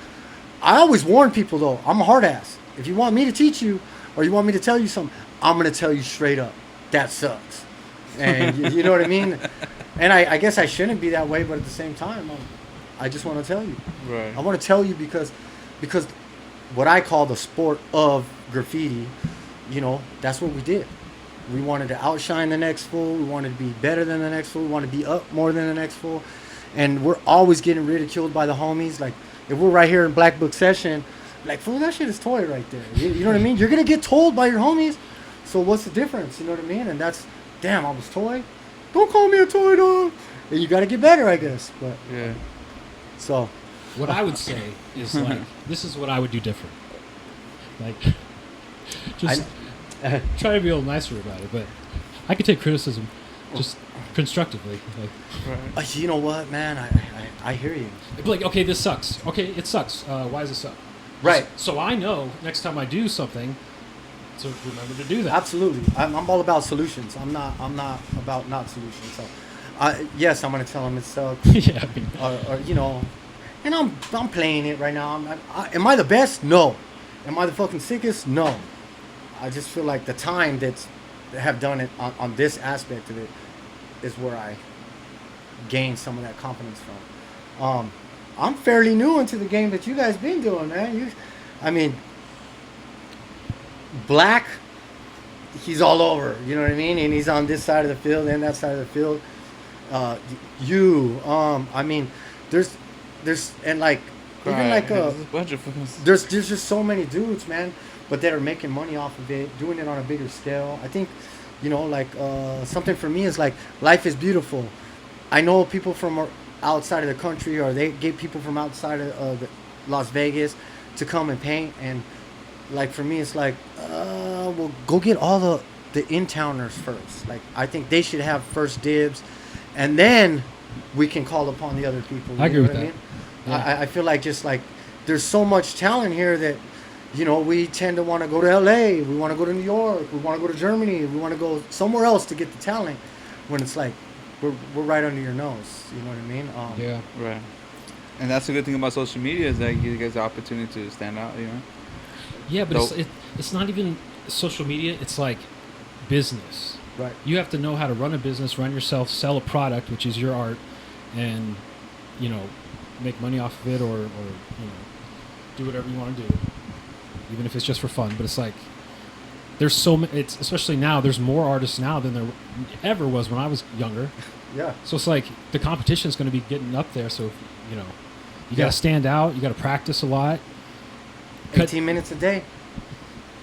I always warn people though. I'm a hard ass. If you want me to teach you, or you want me to tell you something, I'm gonna tell you straight up. That sucks. And you know what I mean? And I guess I shouldn't be that way, but at the same time, I just want to tell you. Right. I want to tell you because what I call the sport of graffiti, you know, that's what we did. We wanted to outshine the next fool. We wanted to be better than the next fool. We wanted to be up more than the next fool. And we're always getting ridiculed by the homies. Like, if we're right here in Black Book Session, like, fool, that shit is toy right there. You know what I mean? You're going to get told by your homies. So what's the difference? You know what I mean? And that's damn, I was toy. Don't call me a toy dog. And you got to get better, I guess. But Yeah. so What I would say is like, this is what I would do different. Like, just try to be a little nicer about it. But I could take criticism just constructively. Like, Right. you know what, man? I hear you. it'd be like, okay, this sucks. Okay, it sucks. Why does it suck? Right. So I know next time I do something to remember to do that. Absolutely. I'm all about solutions. I'm not about not solutions. So, yes, I'm gonna tell him it sucks. Yeah, I mean, or you know, and I'm playing it right now. Am I the best? No. Am I the fucking sickest? No. I just feel like the time that have done it on this aspect of it is where I gained some of that confidence from. I'm fairly new into the game that you guys been doing, man. I mean, Black, he's all over. You know what I mean? And he's on this side of the field and that side of the field. I mean, there's and like even Right. like There's a bunch of us. there's just so many dudes, man, but that are making money off of it, doing it on a bigger scale. I think, you know, like something for me is like life is beautiful. I know people from outside of the country, or they get people from outside of Las Vegas to come and paint, and like for me, it's like, well, go get all the in-towners first. Like I think they should have first dibs, and then we can call upon the other people. I agree with that. mean? Yeah. I feel like just like there's so much talent here that, you know, we tend to want to go to LA, we want to go to New York, we want to go to Germany, we want to go somewhere else to get the talent, when it's like we're right under your nose. You know what I mean? yeah. Right. And that's the good thing about social media is that it gives you guys the opportunity to stand out, you know? Yeah, but Dope. it's not even social media. It's like business. Right. You have to know how to run a business, run yourself, sell a product, which is your art, and, you know, make money off of it, or you know, do whatever you want to do, even if it's just for fun. But it's like there's it's especially now. There's more artists now than there ever was when I was younger. Yeah. So it's like the competition is going to be getting up there. So you know, you Yeah. got to stand out. You got to practice a lot. Cut- 18 minutes a day.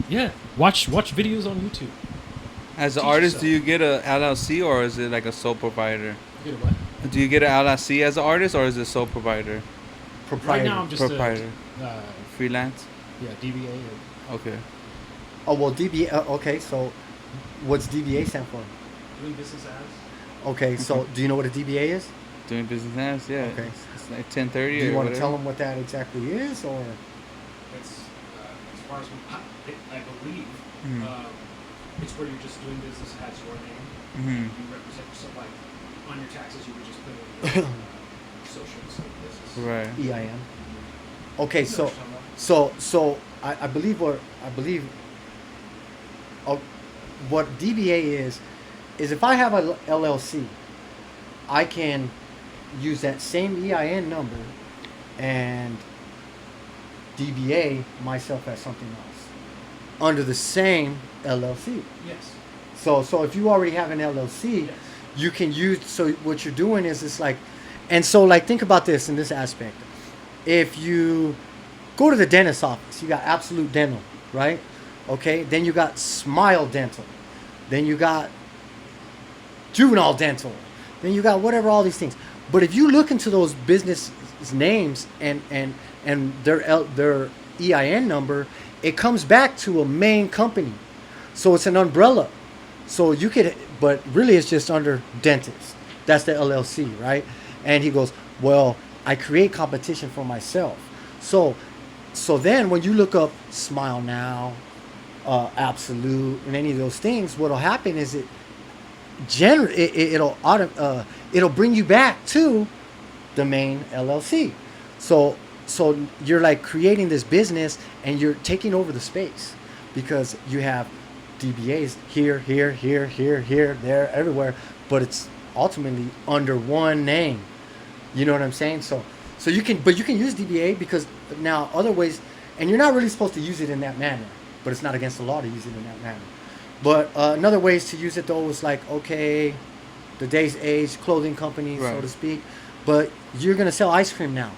Yeah, watch videos on YouTube. As an Teach artist, yourself. do you get a LLC or is it like a sole provider? You know what? Do you get an LLC as an artist or is it sole provider? Right Proprietor. now I'm just Proprietor. a Freelance? DBA. Okay. Oh well, DBA. Okay, so what's DBA stand for? Doing business as. Okay, so do you know what a DBA is? Doing business as, yeah. Okay. It's like 10:30 Do you or want to whatever. tell them what that exactly is, or? It's as far as I believe, Mhm. it's where you're just doing business as your name. Mhm. You represent yourself, like on your taxes, you would just put in social business. Right. EIN. Okay, so I believe what DBA is if I have a LLC, I can use that same EIN number and DBA myself as something else under the same LLC. Yes. So if you already have an LLC, Yes. you can use. So what you're doing is it's like, and so like think about this in this aspect. If you go to the dentist's office, you got Absolute Dental, right? Okay. Then you got Smile Dental. Then you got Juvenile Dental. Then you got whatever, all these things. But if you look into those business names and their EIN number, it comes back to a main company. So it's an umbrella. So you could, but really it's just under dentist. That's the LLC, right? And he goes, well, I create competition for myself. So then when you look up Smile Now, Absolute, and any of those things, what'll happen is it'll bring you back to the main LLC. So you're like creating this business and you're taking over the space because you have DBAs here, there, everywhere, but it's ultimately under one name. You know what I'm saying? So you can use DBA because now other ways, and you're not really supposed to use it in that manner, but it's not against the law to use it in that manner. But another ways to use it though is like, okay, the Dazed age clothing company, so Right. to speak, but you're gonna sell ice cream now.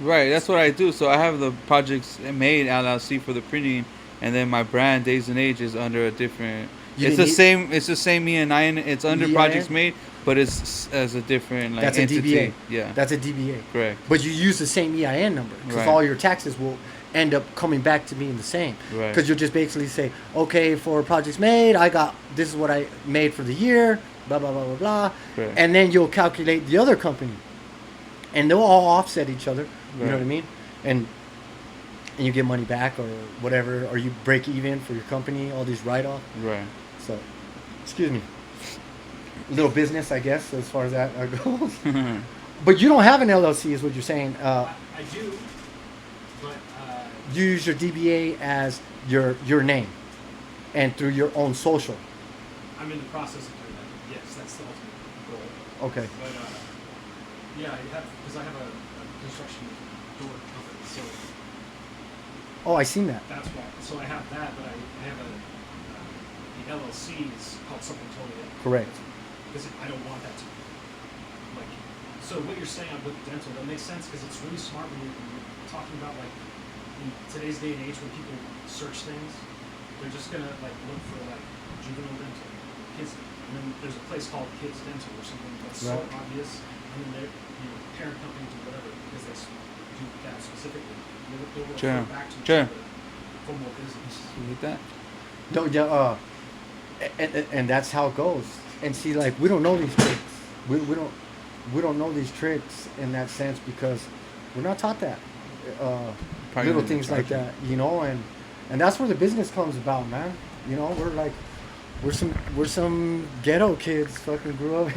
Right, that's what I do. So I have the projects made LLC for the printing, and then my brand Days and Age is under a different It's the same. It's the same EIN. It's under EIN? Projects Made, but it's as a different like That's a entity. DBA. Yeah. That's a DBA. Correct. But you use the same EIN number because Right. all your taxes will end up coming back to being the same. Right. Because you'll just basically say, okay, for Projects Made, this is what I made for the year, blah, blah, blah, blah, blah. Right. And then you'll calculate the other company. And they'll all offset each other. You know Right. what I mean? And you get money back or whatever, or you break even for your company, all these write-offs. Right. So, excuse me. Little business, I guess, as far as that goes. But you don't have an LLC, is what you're saying. I do, but You use your DBA as your name, and through your own social. I'm in the process of doing that. Yes, that's the ultimate goal. Okay. But yeah, because I have a construction door company, so Oh, I seen that. that's why. So I have that, but I have the LLC is called something totally different. Correct. Because I don't want that to like. So what you're saying with dental, that makes sense because it's really smart when you're talking about like in today's day and age when people search things, they're just gonna like look for like juvenile dental, kids, and then there's a place called kids dental or something that's so Right. obvious, and then they're parent companies or whatever because they do that specifically. They'll refer Sure. back to each Sure. other for more business. You need that? No, yeah. And that's how it goes. And see, like we don't know these tricks. We don't know these tricks in that sense because we're not taught that. Probably Little gonna things like charge that, you know, and that's where the business comes about, man. You know, we're some ghetto kids, fucking grew up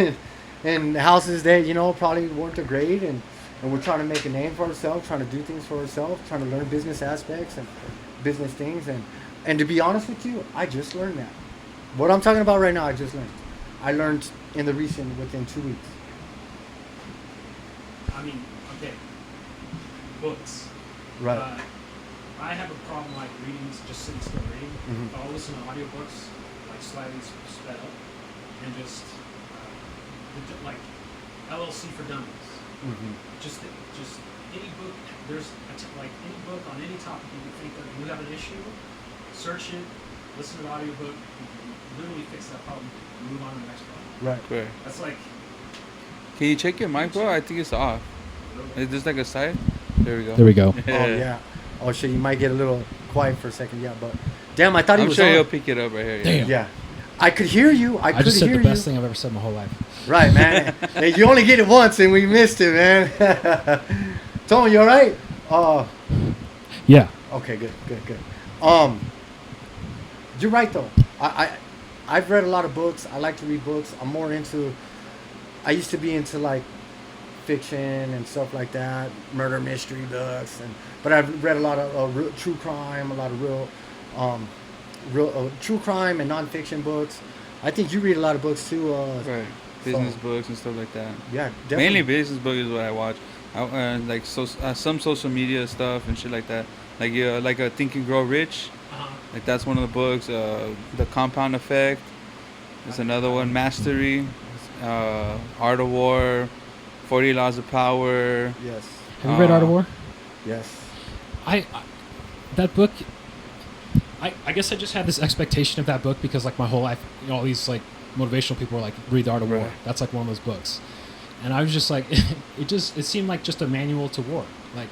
in houses that probably weren't the great, and we're trying to make a name for ourselves, trying to do things for ourselves, trying to learn business aspects and business things, and to be honest with you, I just learned that. What I'm talking about right now, I just learned. I learned within 2 weeks. I mean, okay, books. Right. I have a problem like reading, just sitting still reading. Mhm. I'll listen to audiobooks, like slightly sped up, and just like LLC for Dummies. Mm-hmm. Just any book. There's like any book on any topic you can think of. You have an issue, search it, listen to the audiobook, literally fix that problem, and move on to the next problem. Right. Correct. That's like Can you check your mic, bro? I think it's off. Is this like a side? There we go. There we go. Oh yeah. Oh shit, you might get a little quiet for a second, yeah, but damn, I thought he I'm was sure on. you'll pick it up right here. Damn. Yeah. I could hear you. I could just said hear the best you. thing I've ever said in my whole life. Right, man. Hey, you only get it once, and we missed it, man. Tony, you all right? Yeah. Okay, good. You're right though. I've read a lot of books. I like to read books. I'm more into. I used to be into like fiction and stuff like that, murder mystery books, but I've read a lot of real, true crime, a lot of real true crime and nonfiction books. I think you read a lot of books too. Right. Business So- books and stuff like that. Yeah, definitely. Mainly business book is what I watch. Like some social media stuff and shit like that. Like a Think and Grow Rich. Like that's one of the books. The Compound Effect. There's another one. Mastery. Art of War. 40 Laws of Power. Yes. Have you read Art of War? Yes. I that book. I guess I just had this expectation of that book because like my whole life, all these like motivational people were like, read the Art of War. Right. That's like one of those books, and I was just like, it seemed like just a manual to war. Like,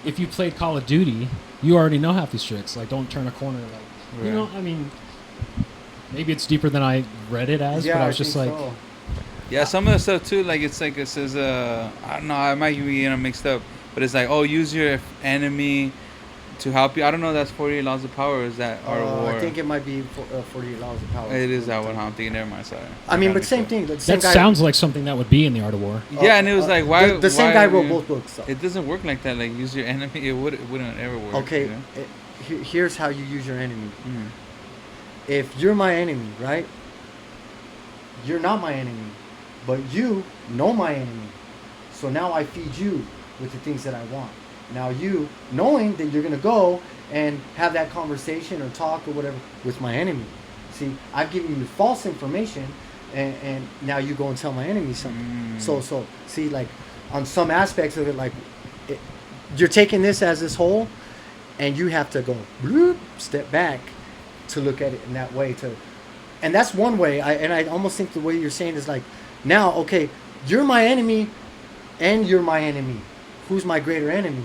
if you played Call of Duty, you already know half these tricks. Like, don't turn a corner. Like, you Right. know, I mean, maybe it's deeper than I read it as, Yeah, but I was just think like, so. Yeah, some of the stuff too, like it says, I don't know, I might be getting mixed up, but it's like, oh, use your enemy to help you. I don't know, that's 48 Laws of Power, or is that Art of War? I think it might be 48 Laws of Power. It is that one, huh? I'm thinking, never mind, sorry. I mean, got but mixed same up. thing. The same that guy, sounds like something that would be in the Art of War. Yeah, and it was like, why? The same why guy are wrote you- both books. So. It doesn't work like that. Like, use your enemy, it wouldn't ever work. Okay, You know? here's how you use your enemy. Mhm. If you're my enemy, right? You're not my enemy, but you know my enemy. So now I feed you with the things that I want. Now you, knowing that you're gonna go and have that conversation or talk or whatever with my enemy. See, I've given you false information, and now you go and tell my enemy something. Mm. So see, like on some aspects of it, like you're taking this as this whole, and you have to go bloop, step back to look at it in that way to and that's one way. I almost think the way you're saying is like, now, okay, you're my enemy, and you're my enemy. Who's my greater enemy?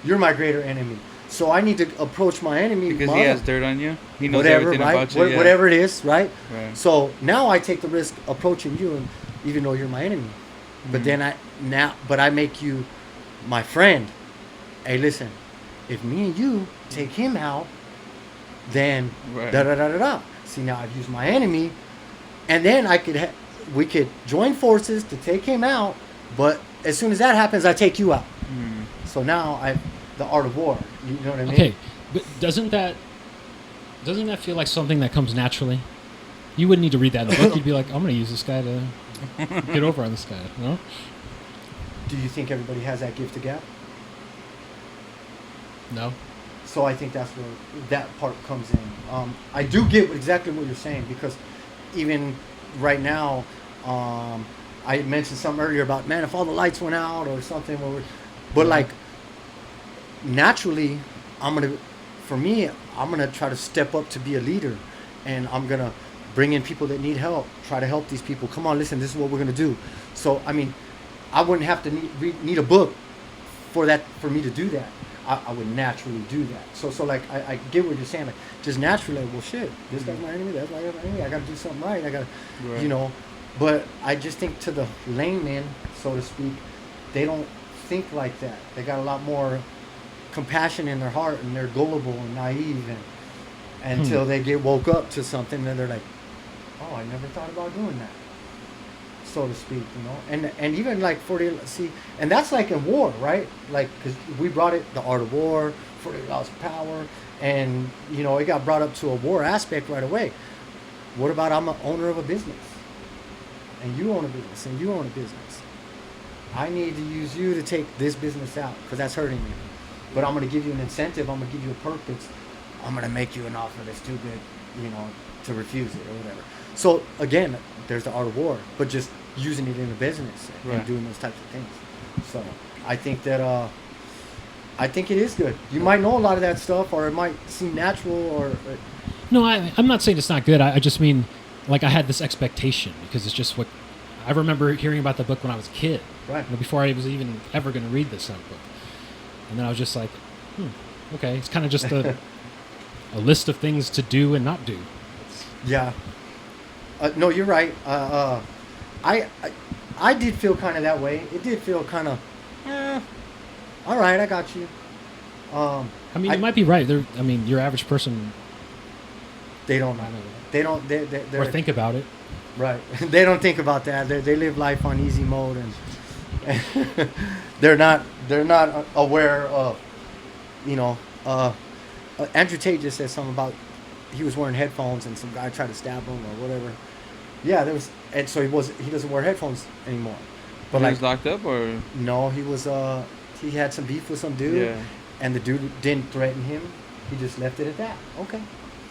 You're my greater enemy. So I need to approach my enemy Because he has dirt on you. He knows whatever, everything right? about you. Yeah. Whatever it is, right? Right. So now I take the risk approaching you, and even though you're my enemy, but then I make you my friend. Hey, listen, if me and you take him out, then da da da da da. See, now I've used my enemy, and then we could join forces to take him out. But as soon as that happens, I take you out. So now the art of war. You know what I mean? Okay, but doesn't that feel like something that comes naturally? You wouldn't need to read that in the book. You'd be like, I'm going to use this guy to get over on this guy. No? Do you think everybody has that gift of gab? No. So I think that's where that part comes in. I do get exactly what you're saying, because even right now, I mentioned something earlier about, man, if all the lights went out or something, but like naturally, I'm gonna try to step up to be a leader, and I'm gonna bring in people that need help, try to help these people. Come on, listen, this is what we're gonna do. So I mean, I wouldn't have to need a book for me to do that. I would naturally do that. So like I get what you're saying. Like just naturally, well, shit, this guy's my enemy. That's my enemy. I got to do something right. I got to, you know. But I just think to the layman, so to speak, they don't think like that. They got a lot more compassion in their heart, and they're gullible and naive, and until they get woke up to something, then they're like, oh, I never thought about doing that, so to speak, you know. And even like 40, see, and that's like in war, right? Like, because we brought it, the art of war, 40 laws of power, and you know, it got brought up to a war aspect right away. What about I'm an owner of a business, and you own a business, and you own a business? I need to use you to take this business out because that's hurting me. But I'm going to give you an incentive. I'm going to give you a purpose. I'm going to make you an offer that's too good, you know, to refuse it or whatever. So again, there's the art of war, but just using it in a business and doing those types of things. So I think that I think it is good. You might know a lot of that stuff, or it might seem natural, or no, I'm not saying it's not good. I just mean, like, I had this expectation because it's just what I remember hearing about the book when I was a kid, right? Before I was even ever going to read this book, and then I was just like, okay, it's kind of just a list of things to do and not do. Yeah. No, you're right. I did feel kind of that way. It did feel kind of, all right, I got you. I mean, you might be right. I mean, your average person, they don't know. They don't. Or think about it. Right. They don't think about that. They live life on easy mode, and they're not aware of, you know. Andrew Tate just said something about he was wearing headphones and some guy tried to stab him or whatever. Yeah, there was, and so he doesn't wear headphones anymore. But he like, was locked up, or no, he had some beef with some dude, and the dude didn't threaten him. He just left it at that. Okay,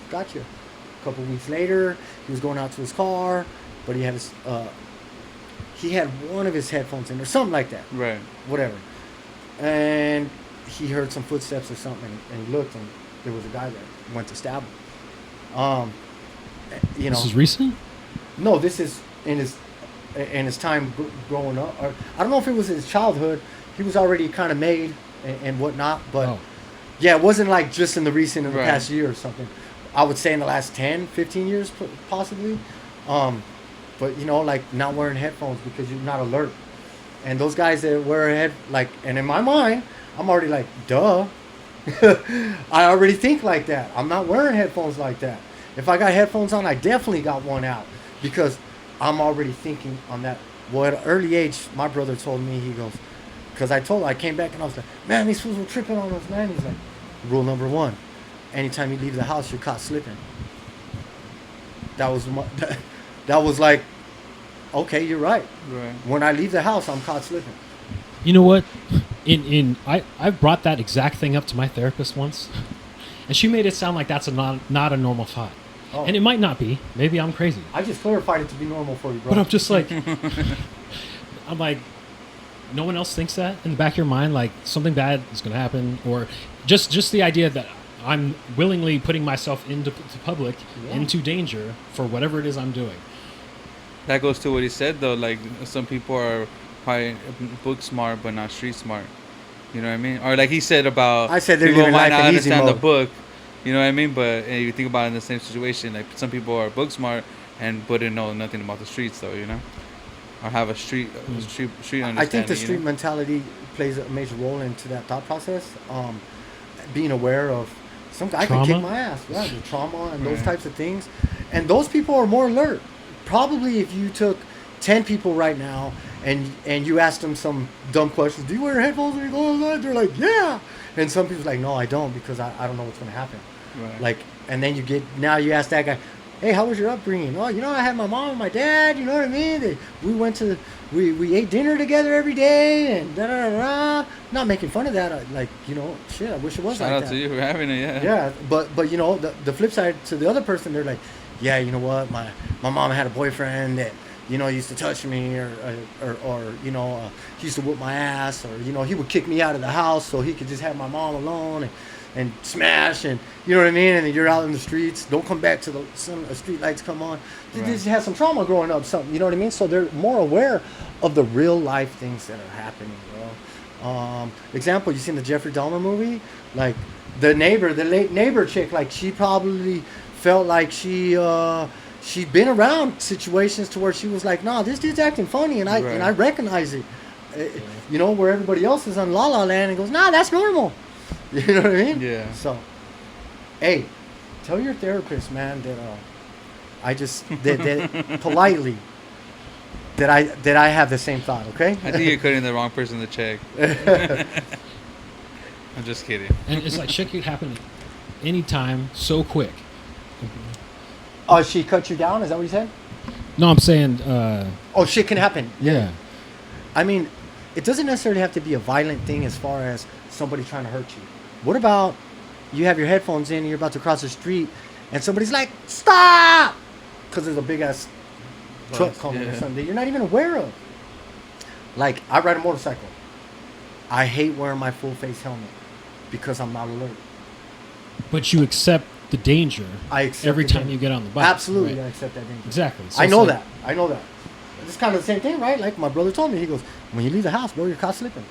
gotcha. A couple weeks later, he was going out to his car, but he had one of his headphones in or something like that. Right. Whatever. And he heard some footsteps or something, and he looked, and there was a guy that went to stab him. You know. This is recent? No, this is in his time growing up. Or, I don't know if it was his childhood. He was already kind of made and whatnot, but yeah, it wasn't like just in the past year or something. I would say in the last 10, 15 years possibly. But you know, like not wearing headphones because you're not alert. And those guys that wear and in my mind, I'm already like, duh. I already think like that. I'm not wearing headphones like that. If I got headphones on, I definitely got one out because I'm already thinking on that. Well, at an early age, my brother told me, he goes, because I came back and I was like, man, these fools were tripping on us, man. He's like, rule number 1, anytime you leave the house, you're caught slipping. That was like, okay, you're right. Right. When I leave the house, I'm caught slipping. You know what? I brought that exact thing up to my therapist once, and she made it sound like that's not a normal thought. Oh. And it might not be. Maybe I'm crazy. I just clarified it to be normal for you, bro. But I'm just like, I'm like, no one else thinks that in the back of your mind, like something bad is going to happen, or just the idea that I'm willingly putting myself into to public, Yeah. into danger for whatever it is I'm doing. That goes to what he said though. Like some people are probably book smart but not street smart. You know what I mean? Or like he said about I said they're people living might life not in easy understand the mode. book. You know what I mean? But you think about it in the same situation. Like some people are book smart and but didn't know nothing about the streets though. You know, or have a street understanding. I think the you street know? mentality plays a major role into that thought process. Being aware of some guy can kick Trauma? my ass, yeah, the trauma and those Right. types of things, and those people are more alert. Probably if you took 10 people right now and you asked them some dumb questions, do you wear headphones when you go outside? They're like, yeah, and some people's like, no, I don't because I don't know what's gonna happen. Right. Like, and then you ask that guy, hey, how was your upbringing? Oh, you know, I had my mom and my dad. You know what I mean? We ate dinner together every day, and da da da. Not making fun of that. Like, you know, shit. I wish it was Shout like out that. to you for having it. Yeah. Yeah, but you know, the flip side to the other person, they're like, yeah, you know what? My mom had a boyfriend that, you know, used to touch me, or you know, he used to whoop my ass, or you know, he would kick me out of the house so he could just have my mom alone and smash, and you know what I mean. And then you're out in the streets. Don't come back till the street lights come on. They Right. just had some trauma growing up, something. You know what I mean? So they're more aware of the real life things that are happening, bro. Example, you seen the Jeffrey Dahmer movie? Like the late neighbor chick. Like she probably felt like she'd been around situations to where she was like, nah, this dude's acting funny, and I Right. recognize it. You know, where everybody else is on La La Land and goes, nah, that's normal. You know what I mean? Yeah. So, hey, tell your therapist, man, that I just that politely that I have the same thought. Okay. I think you're cutting the wrong person to check. I'm just kidding. And it's like shit could happen anytime, so quick. Oh, she cut you down? Is that what you said? No, I'm saying, Oh, shit can happen. yeah. I mean, it doesn't necessarily have to be a violent thing as far as somebody trying to hurt you. What about you have your headphones in and you're about to cross the street and somebody's like, stop! Because there's a big ass truck coming or Yeah. something that you're not even aware of. Like, I ride a motorcycle. I hate wearing my full face helmet because I'm not alert. But you accept the danger I accept every the time danger. you get on the bike. Absolutely, Right. I accept that danger. Exactly. So I it's know like- that. I know that. It's kind of the same thing, right? Like my brother told me, he goes, when you leave the house, bro, you're caught slipping.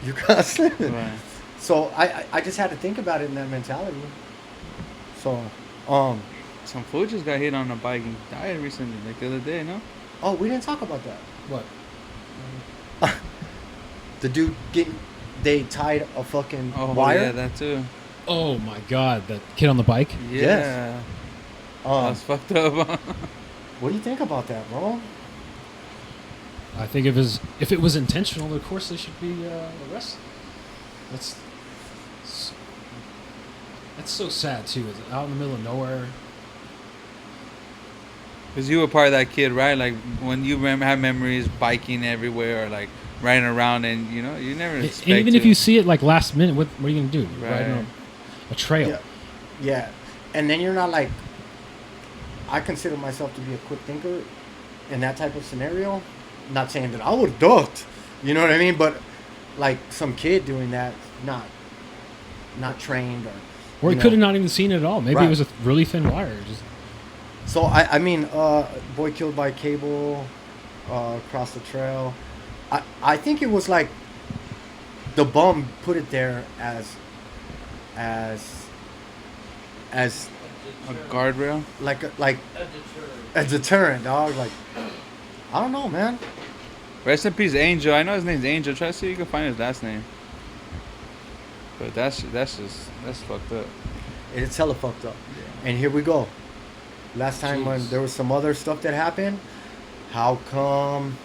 You're caught slipping. Right. So I just had to think about it in that mentality. So, Some fool just got hit on a bike and died recently, like the other day, no? oh, we didn't talk about that. What? The dude they tied a fucking Oh, wire. yeah, that too. Oh my God, that kid on the bike. Yeah. Yes. That's fucked up. What do you think about that, bro? I think if it was intentional, of course they should be arrested. That's so sad too. It's out in the middle of nowhere. Because you were part of that kid, right? Like when you have memories biking everywhere or like riding around and, you know, you never And expect even to. if you see it like last minute, what are you gonna do? You're riding Right. on a trail. Yeah. Yeah. And then you're not like, I consider myself to be a quick thinker in that type of scenario. Not saying that I would have ducked, you know what I mean? But like some kid doing that, not trained or Or you he know. could have not even seen it at all. Maybe Right. it was a really thin wire. Just So I mean, boy killed by cable, across the trail. I think it was like the bum put it there as A guardrail? like a deterrent, dog. Like I don't know, man. Rest in peace, Angel. I know his name's Angel. Try to see if you can find his last name. But that's fucked up. It's hella fucked up. And here we go. Last time when Jeez. there was some other stuff that happened, how come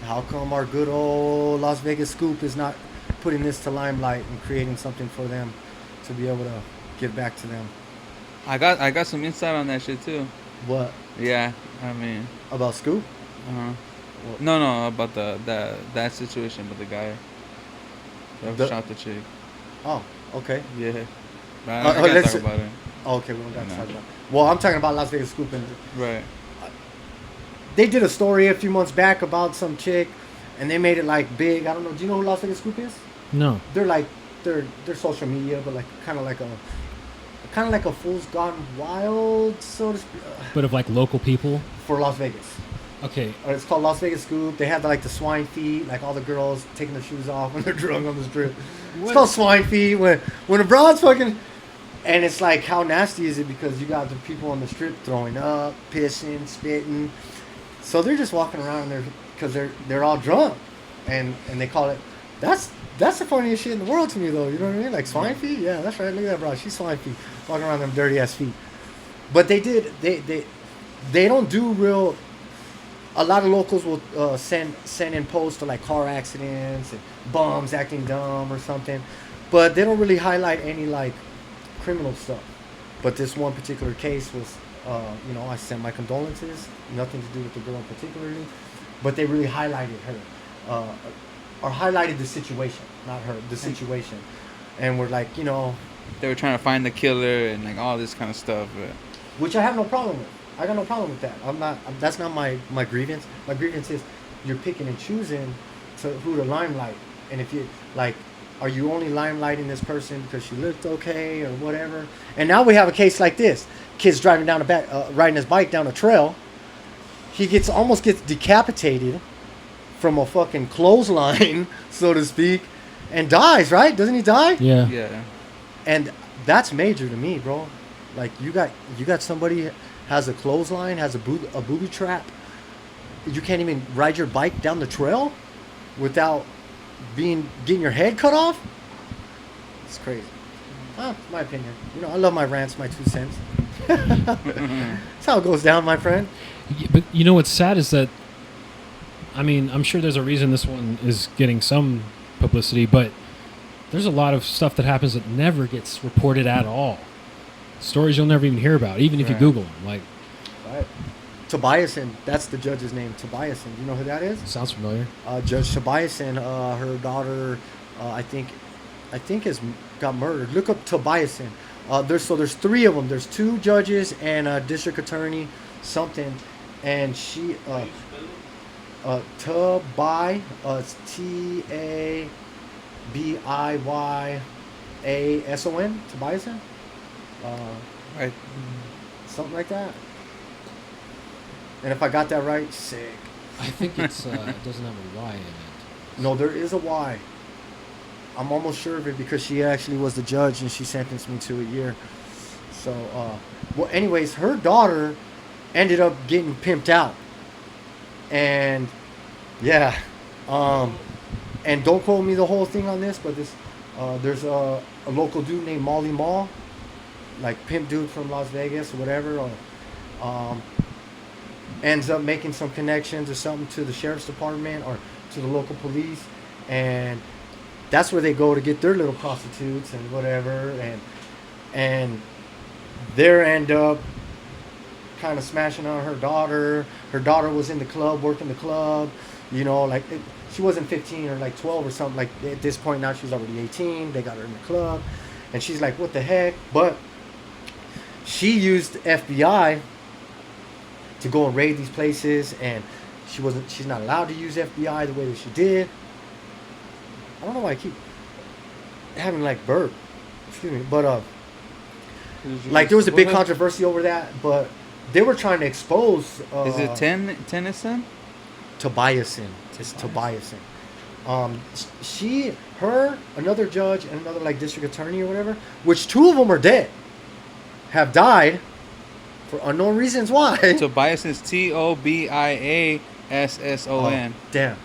our good old Las Vegas scoop is not putting this to limelight and creating something for them to be able to give back to them? I got some insight on that shit too. What Yeah, I mean, about Scoop? no, about that situation, but the guy that shot the chick. Oh, okay. Yeah, but I Oh, can't let's- talk about it. Oh, okay, we don't got to No. talk about. Well, I'm talking about Las Vegas Scoop, and Right. they did a story a few months back about some chick, and they made it like big. I don't know. Do you know who Las Vegas Scoop is? no. They're their social media, but like kind of like a Fool's Gone Wild, so to speak, But of like local people. for Las Vegas. Okay. It's called Las Vegas Scoop. They have like the swine feet, like all the girls taking their shoes off when they're drunk on the strip. It's What? called swine feet when a broad's fucking, and it's like how nasty is it because you got the people on the strip throwing up, pissing, spitting, so they're just walking around there because they're all drunk, and they call it. That's the funniest shit in the world to me though. You know what I mean? Like swine feet. Yeah, that's right. Look at that broad. She's swine feet walking around them dirty ass feet. But they don't do real. A lot of locals will send in posts to like car accidents and bums acting dumb or something, but they don't really highlight any like criminal stuff. But this one particular case was, I sent my condolences. Nothing to do with the girl particularly, but they really highlighted her, or highlighted the situation, not her, the situation, and we're like, They were trying to find the killer and like all this kind of stuff. But which I have no problem with. I got no problem with that. That's not my grievance. My grievance is you're picking and choosing who to limelight. And if you like, are you only limelighting this person because she looked okay or whatever? And now we have a case like this: kid's driving down riding his bike down a trail. He almost gets decapitated from a fucking clothesline, so to speak, and dies. Right? Doesn't he die? Yeah. yeah, And that's major to me, bro. Like you got somebody has a clothesline, has a booby trap. You can't even ride your bike down the trail without getting your head cut off. It's crazy. Well, it's my opinion. I love my rants, my 2 cents. That's how it goes down, my friend. But what's sad is that, I mean, I'm sure there's a reason this one is getting some publicity, but there's a lot of stuff that happens that never gets reported at all. Stories you'll never even hear about, even if you Right. Google them. Like, Right. Tobiasen, that's the judge's name. Tobiasen. You know who that is? sounds familiar. Judge Tobiasen. Her daughter, I think, got murdered. Look up Tobiasen. There's 3 of them. There's 2 judges and a district attorney, something, and she, Tabiy, it's Tabiyason, Tobiasen. right. Something like that. And if I got that right, sick. I think it doesn't have a Y in it. No, there is a Y. I'm almost sure of it because she actually was the judge and she sentenced me to a year. So, well, anyways, her daughter ended up getting pimped out. And, yeah. And don't quote me the whole thing on this, but there's a local dude named Molly Mall, like pimp dude from Las Vegas or whatever, ends up making some connections or something to the sheriff's department or to the local police, and that's where they go to get their little prostitutes and whatever, and they end up kind of smashing on her daughter. Her daughter was in the club, working the club, she wasn't 15 or like 12 or something. Like at this point now she's already 18. They got her in the club, and she's like, what the heck? But she used FBI to go and raid these places, and she's not allowed to use FBI the way that she did. I don't know why I keep having like burp. Excuse me. But like there was a big controversy over that, but they were trying to expose Is it Tennyson? Tobiasen. It's Tobiasen. Another judge and another like district attorney or whatever, which 2 of them are dead, have died for unknown reasons. Why? Tobiasen is Tobiasson. Oh, damn.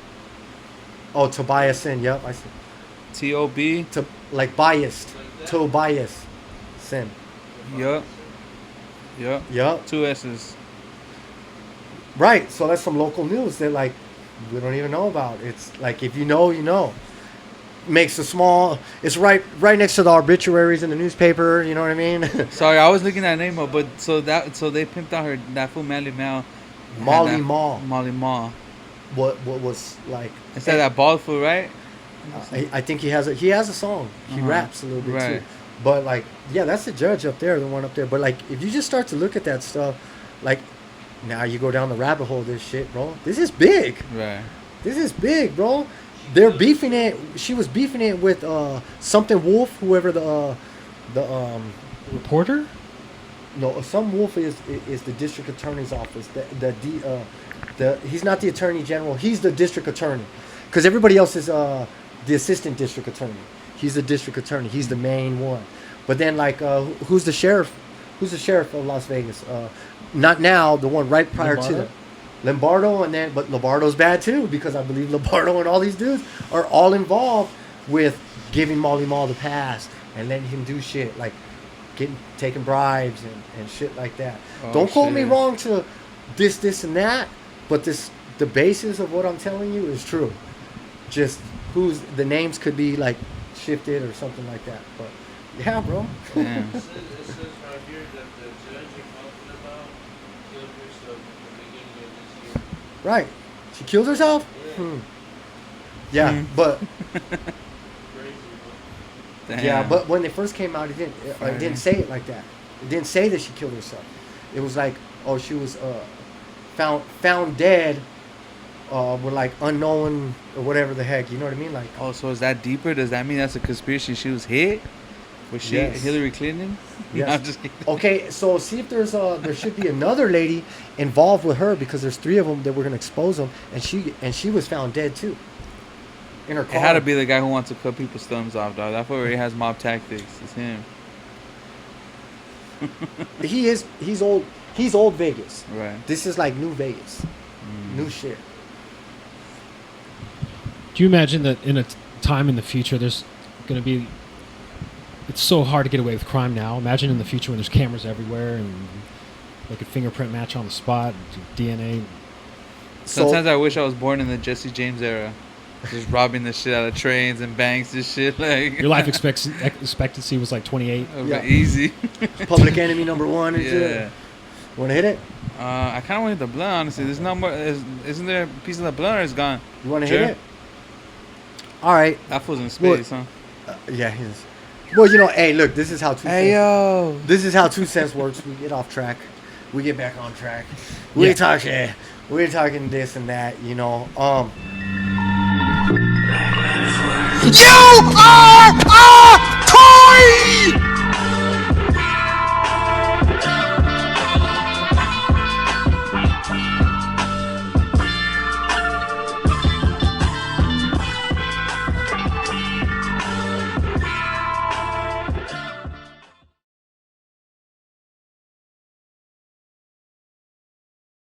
Oh, Tobiasen. Yep, I see. Tob. Like biased. Tobias. Sin. Yup. Yep. 2 S's. Right. So that's some local news that like we don't even know about. It's like if you know, you know. Makes a small. It's right next to the obituaries in the newspaper. You know what I mean? Sorry, I was looking at that name up, but so they pimped out that full Molly Mall. Molly Mall. Molly Mall. What was like? Is that bald fool, right? I think he has a song. He raps a little bit Right. too. But like, yeah, that's the judge up there, the one up there. But like, if you just start to look at that stuff, like, now you go down the rabbit hole of this shit, bro. This is big. Right. This is big, bro. they're beefing it. She was beefing it with something Wolf, whoever the Reporter? no, some Wolf is the district attorney's office. He's not the attorney general. He's the district attorney, because everybody else is the assistant district attorney. He's the district attorney. He's the main one. But then like who's the sheriff? Who's the sheriff of Las Vegas? Not now. The one right prior to Lombardo, and then but Lombardo's bad too, because I believe Lombardo and all these dudes are all involved with giving Molly Mall the pass and letting him do shit like taking bribes and shit like that. Oh, Don't quote me shit. wrong to this and that, but the basis of what I'm telling you is true. Just who's the names could be like shifted or something like that. But yeah, bro. Damn. It says right here that the judge you're talking about killed herself at the beginning of this year. Right. She killed herself? Yeah. Yeah, but Crazy, bro. Damn. yeah, but when they first came out, it didn't say it like that. It didn't say that she killed herself. It was like, oh, she was found dead with like unknown or whatever the heck. You know what I mean? Like, Oh, so is that deeper? Does that mean that's a conspiracy? She was hit? Was she Yes. Hillary Clinton? Yes. No, I'm just kidding. okay, so see if there should be another lady involved with her, because there's 3 of them that we're gonna expose them, and she was found dead too. In her car. It had to be the guy who wants to cut people's thumbs off, dog. That already has mob tactics. It's him. He's old Vegas. Right. This is like new Vegas, new shit. Do you imagine that in a time in the future, there's going to be... It's so hard to get away with crime now. Imagine in the future when there's cameras everywhere and like a fingerprint match on the spot, DNA. Sometimes I wish I was born in the Jesse James era. Just robbing the shit out of trains and banks and shit. Like Your life expectancy was like 28. Yeah. Easy. Public Enemy #1 and Yeah. shit. Want to hit it? I kind of want to hit the blunt, honestly. There's no more. Isn't there a piece of the blunt or it's gone? You want to Sure. hit it? All right. That fool's in space, huh? Yeah, he is. Well, you know, hey, look, this is how 2 Cents. Hey, yo. This is how 2 Cents works. We get off track. We get back on track. We Yeah. talk shit. We're talking this and that, you know. You are a toy!